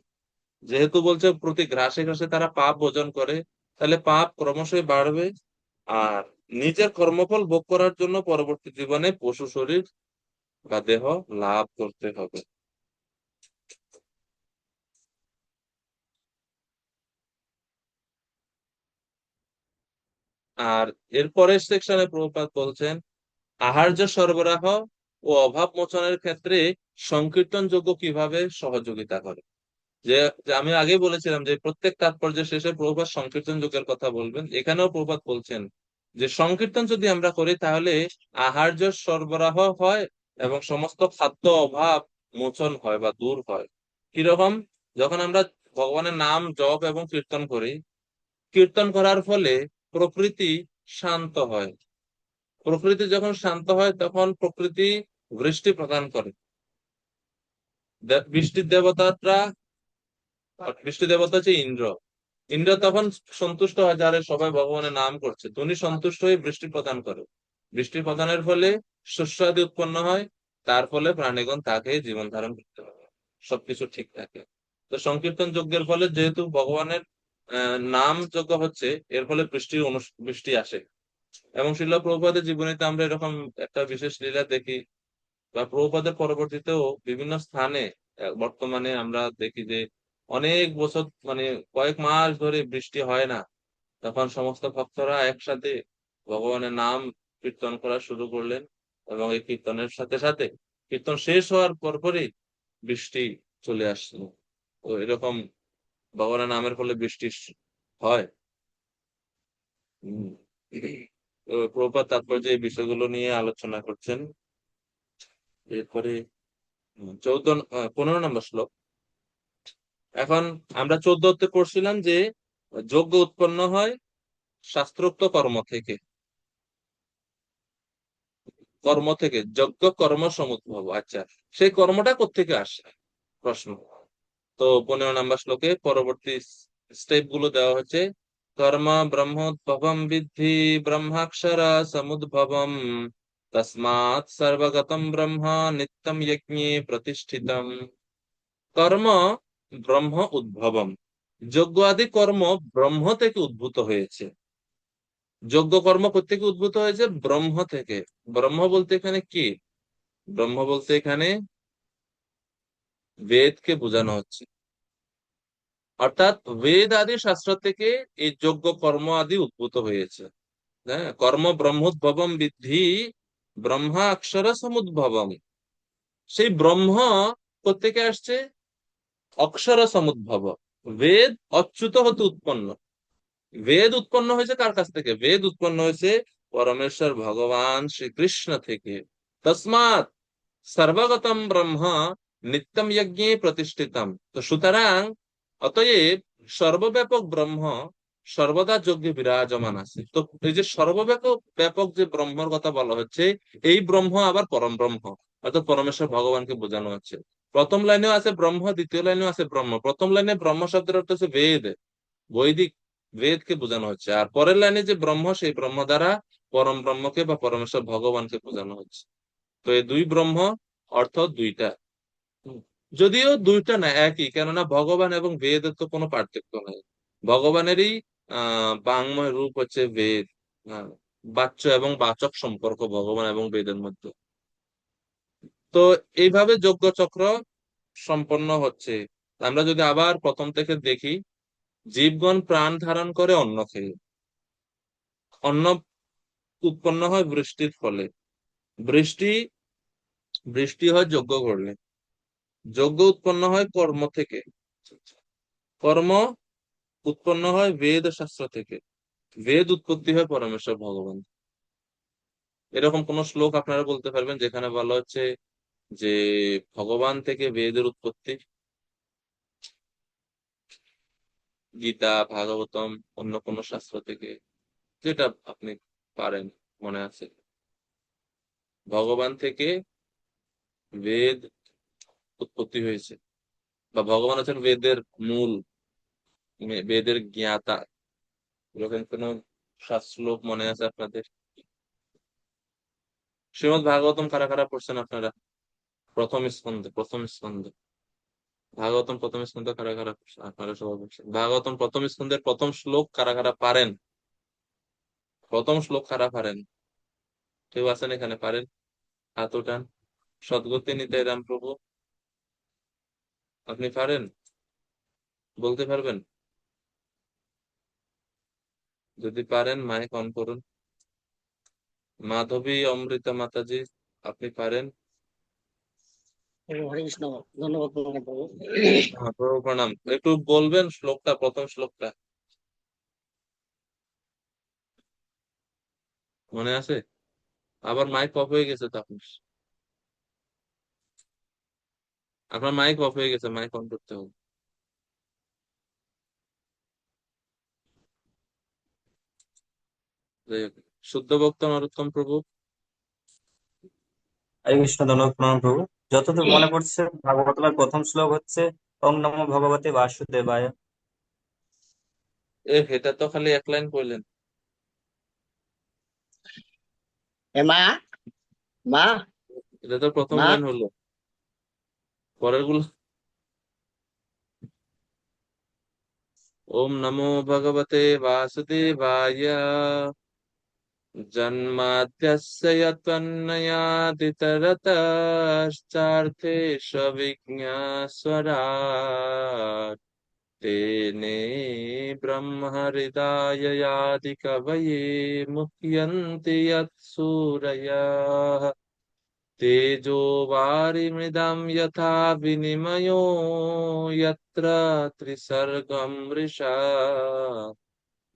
যেহেতু বলছে প্রতি গ্রাসে গ্রাসে তারা পাপ ভোজন করে, তাহলে পাপ ক্রমশই বাড়বে। আর নিজের কর্মফল ভোগ করার জন্য পরবর্তী জীবনে পশু শরীর বা দেহ লাভ করতে হবে। আর এরপরের সেকশনে প্রভুপাদ বলছেন আহার্য সরবরাহ ও অভাব মোচনের ক্ষেত্রে সংকীর্তন যোগ্য কিভাবে সহযোগিতা করে। যে যে আমি আগেই বলেছিলাম যে প্রত্যেক তাৎপর্যের শেষে প্রভুপাদ সংকীর্তন যোগের কথা বলবেন। এখানেও প্রভুপাদ বলছেন যে সংকীর্তন যদি আমরা করি তাহলে আহার্য সরবরাহ হয় এবং সমস্ত খাদ্য অভাব মোচন হয় বা দূর হয়। কিরকম? যখন আমরা ভগবানের নাম জপ এবং কীর্তন করি, কীর্তন করার ফলে প্রকৃতি শান্ত হয়। প্রকৃতি যখন শান্ত হয় তখন প্রকৃতি বৃষ্টি প্রদান করে। বৃষ্টির দেবতারা, বৃষ্টি দেবতা হচ্ছে ইন্দ্র। ইন্দ্র তখন সন্তুষ্ট হয় যারা সবাই ভগবানের নাম করছে, উনি সন্তুষ্ট হয়ে বৃষ্টি প্রদান করে। বৃষ্টি প্রদানের ফলে শস্য আদি উৎপন্ন হয়, তার ফলে প্রাণীগণ তাকে জীবন ধারণ করতে পারে, সবকিছু ঠিক থাকে। তো সংকীর্তন যজ্ঞের ফলে যেহেতু ভগবানের নাম যজ্ঞ হচ্ছে, এর ফলে বৃষ্টি আসে। এবং শিল প্রভুপাদের জীবনীতে আমরা এরকম একটা বিশেষ লীলা দেখি, বা প্রভুপাদের পরবর্তীতেও বিভিন্ন স্থানে বর্তমানে আমরা দেখি যে অনেক বছর মানে কয়েক মাস ধরে বৃষ্টি হয় না, তখন সমস্ত ভক্তরা একসাথে ভগবানের নাম কীর্তন করা শুরু করলেন। এবং এই কীর্তনের সাথে সাথে কীর্তন শেষ হওয়ার পরপরই বৃষ্টি চলে আসলো। তো এরকম ভগবানের নামের ফলে বৃষ্টি হয়। হম। তো প্রভুপাদ তাৎপর্য এই বিষয়গুলো নিয়ে আলোচনা করছেন। এরপরে 15 নম্বর শ্লোক। এখন আমরা 14তে পড়ছিলাম যে যজ্ঞ উৎপন্ন হয় শাস্ত্রোক্ত কর্ম থেকে যজ্ঞ কর্ম সমুদ্ভব। আচ্ছা, সেই কর্মটা কোত্থেকে আসে প্রশ্ন। তো 15 নম্বর শ্লোকে পরবর্তী স্টেপ গুলো দেওয়া হচ্ছে। কর্ম ব্রহ্মোদ্ভবম বিদ্ধি ব্রহ্মাক্ষর সমুদ্ভবম তস্মাৎ সর্বগতম ব্রহ্ম নিত্যম যজ্ঞে প্রতিষ্ঠিতম। কর্ম ব্রহ্ম উদ্ভবম, যজ্ঞ আদি কর্ম ব্রহ্ম থেকে উদ্ভূত হয়েছে। যজ্ঞ কর্ম কোত্থেকে উদ্ভূত হয়েছে? ব্রহ্ম থেকে। ব্রহ্ম বলতে এখানে কি? ব্রহ্ম বলতে এখানে বেদকে বোঝানো হচ্ছে। অর্থাৎ বেদ আদি শাস্ত্র থেকে এই যজ্ঞ কর্ম আদি উদ্ভূত হয়েছে। হ্যাঁ, কর্ম ব্রহ্মোদ্ভবম বিদ্ধি ব্রহ্মা অক্ষর সমুদ্ভবম। সেই ব্রহ্ম কোত্থেকে আসছে? অক্ষর সমুদ্ভব। বেদ অচ্যুত হতে উৎপন্ন। বেদ উৎপন্ন হয়েছে কার কাছ থেকে? বেদ উৎপন্ন হয়েছে পরমেশ্বর ভগবান শ্রীকৃষ্ণ থেকে। তসমাৎ সর্বগতম ব্রহ্ম নিত্যম যজ্ঞে প্রতিষ্ঠিতম। তো সুতরাং অতএব সর্বব্যাপক ব্রহ্ম সর্বদা যজ্ঞে বিরাজমান আছে। তো এই যে সর্বব্যাপক ব্যাপক যে ব্রহ্মর কথা বলা হচ্ছে, এই ব্রহ্ম আবার পরম ব্রহ্ম, অর্থাৎ পরমেশ্বর ভগবানকে বোঝানো হচ্ছে। প্রথম লাইনেও আছে ব্রহ্ম, দ্বিতীয় লাইনেও আছে ব্রহ্ম। প্রথম লাইনে ব্রহ্ম শব্দের অর্থ হচ্ছে বেদ, বৈদিক বেদকে বোঝানো হচ্ছে। আর পরের লাইনে যে ব্রহ্ম, সেই ব্রহ্ম দ্বারা পরম ব্রহ্মকে বা পরমেশ্বর ভগবানকে বোঝানো হচ্ছে। তো এই দুই ব্রহ্ম অর্থ দুইটা, যদিও দুইটা না একই, কেননা ভগবান এবং বেদের তো কোনো পার্থক্য নেই। ভগবানেরই বাংময় রূপ হচ্ছে বেদ। বাচ্য এবং বাচক সম্পর্ক ভগবান এবং বেদের মধ্যে। তো এইভাবে যজ্ঞচক্র সম্পন্ন হচ্ছে। আমরা যদি আবার প্রথম থেকে দেখি, জীবগণ প্রাণ ধারণ করে অন্ন খেয়ে। অন্ন উৎপন্ন হয় বৃষ্টির ফলে। বৃষ্টি বৃষ্টি হয় যজ্ঞ করলে। যজ্ঞ উৎপন্ন হয় কর্ম থেকে। কর্ম উৎপন্ন হয় বেদ শাস্ত্র থেকে। বেদ উৎপত্তি হয় পরমেশ্বর ভগবান। এরকম কোন শ্লোক আপনারা বলতে পারবেন যেখানে বলা হচ্ছে যে ভগবান থেকে বেদের উৎপত্তি? গীতা, ভাগবতম, অন্য কোন শাস্ত্র থেকে, যেটা আপনি পারেন, মনে আছে? ভগবান থেকে বেদ উৎপত্তি হয়েছে, বা ভগবান হচ্ছেন বেদের মূল, বেদের জ্ঞাতা, এরকম কোন শ্লোক মনে আছে আপনাদের? শ্রীমদ ভাগবতম কারা কারা পড়ছেন আপনারা? প্রথম স্কন্ধে ভাগবতম প্রথম স্কন্ধে কারা কারা পড়ছেন? আপনারা সবাই পড়ছেন ভাগবতম প্রথম স্কন্ধের প্রথম শ্লোক কারা কারা পারেন? প্রথম শ্লোক কারা পারেন? কেউ আছেন এখানে পারেন? হাত উঠান। সদ্গতি নিতাই রাম প্রভু, আপনি পারেন? বলতে পারবেন? যদি পারেন মাইক অন করুন। মাধবী অমৃতা মাতাজি, আপনি পারেন? হরে কৃষ্ণ, ধন্যবাদ প্রভু। হ্যাঁ, প্রভু প্রণাম। একটু বলবেন শ্লোকটা, প্রথম শ্লোকটা মনে আছে? আবার মাইক অফ হয়ে গেছে তো আপনার মাইক অফ হয়ে গেছে, মাইক অন করতে হবে। যাই হোক, শুদ্ধ ভক্ত নরোত্তম প্রভু। হরে কৃষ্ণ, ধন্যবাদ প্রণাম প্রভু। যতদূর মনে পড়ছে ভাগবতমের প্রথম শ্লোক হচ্ছে ওং নমো ভগবতে বাসুদেবায়। এটা তো খালি এক লাইন বললেন। মা, মা, এটা তো প্রথম মা। লাইন হলো, পরের গুলো ওম নমো ভগবতে বাসুদেবায় জন্মাদ্যস্য यत्त्वन्नयादितरतश्चार्थेष्वभिज्ञस्वराट् तेने ब्रह्महृदाययादि कवये मुह्यन्ति यत्सूरयः तेजो वारिमृदं यथा विनिमयो यत्र त्रिसर्गं मृषा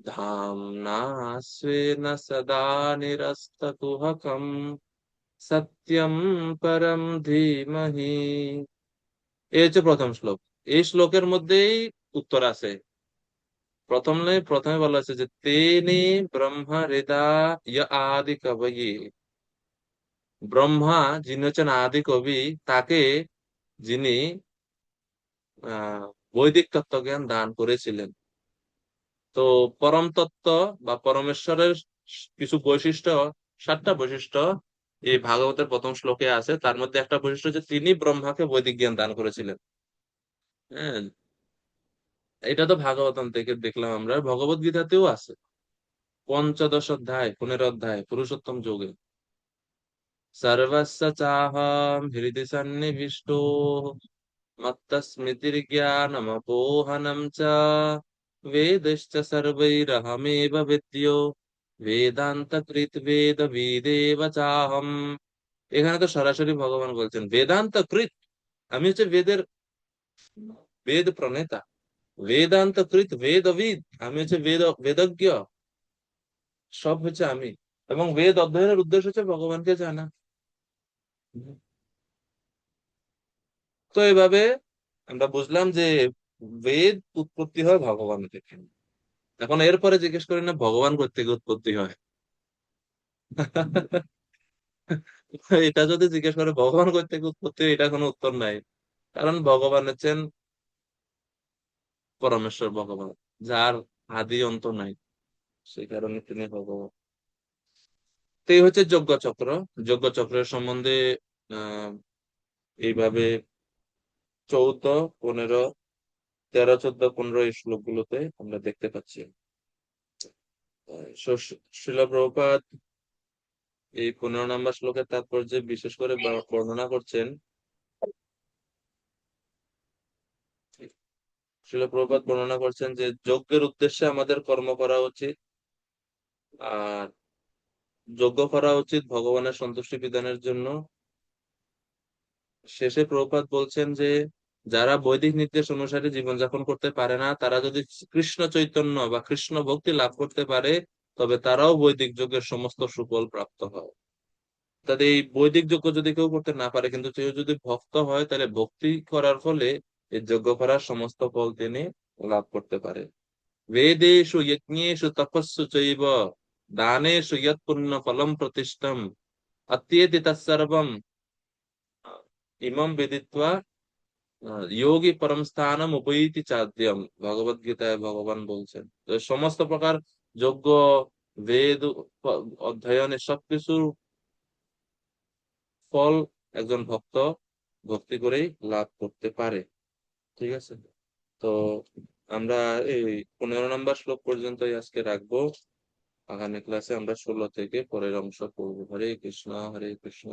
धाम्ना स्वेन सदा निरस्तकुहकं সত্যম পরম ধীমহি। এই হচ্ছে প্রথম শ্লোক। এই শ্লোকের মধ্যেই উত্তর আছে। প্রথমে বলা আছে যে তেনে ব্রহ্মা হৃদয় আদি কবয়ি। ব্রহ্মা যিনি হচ্ছেন আদি কবি, তাকে যিনি বৈদিক তত্ত্বজ্ঞান দান করেছিলেন। তো পরম তত্ত্ব বা পরমেশ্বরের কিছু বৈশিষ্ট্য, 7টা বৈশিষ্ট্য এই ভাগবতের প্রথম শ্লোকে আছে। তার মধ্যে একটা বৈশিষ্ট্য হচ্ছে তিনি ব্রহ্মাকে বৈদিক জ্ঞান দান করেছিলেন। হ্যাঁ, এটা তো ভাগবতম থেকে দেখলাম আমরা, ভগবত গীতাতেও আছে। 15 অধ্যায় 15 অধ্যায় পুরুষোত্তম যোগে সর্বস্য চাহম হৃদি সন্নিবিষ্টো মত্তস্মৃতির্জ্ঞানমপোহনম চ वेदैश्च सर्वैरहमेव विद्यो वेदान्तकृत् वेदविदेव चाहम। এখানে তো সরাসরি ভগবান বলছেন বেদান্ত কৃত, আমি হচ্ছে বেদ প্রণেতা। বেদান্ত কৃত বেদবিদ, আমি হচ্ছে বেদজ্ঞ। সব হচ্ছে আমি, এবং বেদ অধ্যয়নের উদ্দেশ্য হচ্ছে ভগবানকে জানা। তো এভাবে আমরা বুঝলাম যে বেদ উৎপত্তি হয় ভগবান থেকে। এখন এরপরে জিজ্ঞেস করি না ভগবান কোত্থেকে উৎপত্তি হয়। এটা যদি জিজ্ঞেস করে ভগবান কোত্থেকে উৎপত্তি হয়, এটা কোনো উত্তর নাই। কারণ ভগবান হচ্ছেন পরমেশ্বর ভগবান, যার আদি অন্ত নাই, সেই কারণে তিনি ভগবান। তো এই হচ্ছে যজ্ঞচক্র। যজ্ঞচক্রের সম্বন্ধে আহ এইভাবে 14, 15, 13, 14, 15 এই শ্লোক গুলোতে আমরা দেখতে পাচ্ছি। শ্রীল প্রভুপাদ এই 15 নম্বর শ্লোকের তাৎপর্য বিশেষ করে বর্ণনা করছেন। শ্রীল প্রভুপাদ বর্ণনা করছেন যে যজ্ঞের উদ্দেশ্যে আমাদের কর্ম করা উচিত, আর যজ্ঞ করা উচিত ভগবানের সন্তুষ্টি বিধানের জন্য। শেষে প্রভুপাদ বলছেন যে যারা বৈদিক নির্দেশ অনুসারে জীবনযাপন করতে পারে না, তারা যদি কৃষ্ণ চৈতন্য বা কৃষ্ণ ভক্তি লাভ করতে পারে, তবে তারাও বৈদিক যজ্ঞের সমস্ত সুফল প্রাপ্ত হয়। তাদের এই বৈদিক যজ্ঞ যদি কেউ করতে না পারে, কিন্তু কেউ যদি ভক্ত হয়, তাহলে ভক্তি করার ফলে এই যজ্ঞ করার সমস্ত ফল তিনি লাভ করতে পারে। বেদেষু যজ্ঞেষু তপস্সু চৈব দানেষু যৎ পুণ্য ফলম প্রতিষ্ঠম অত্যেতি তৎসর্বম ইমম বিদিত্বা যোগী পরম স্থানম উপৈতি চাদ্যম। ভগবদ গীতায় ভগবান বলছেন তো সমস্ত প্রকার যজ্ঞ, বেদ অধ্যয়নের সবকিছুর ফল একজন ভক্ত ভক্তি করেই লাভ করতে পারে। ঠিক আছে, তো আমরা এই 15 নম্বর শ্লোক পর্যন্তই আজকে রাখবো। আগামী ক্লাসে আমরা 16 থেকে পরের অংশ পড়বো। হরে কৃষ্ণ হরে কৃষ্ণ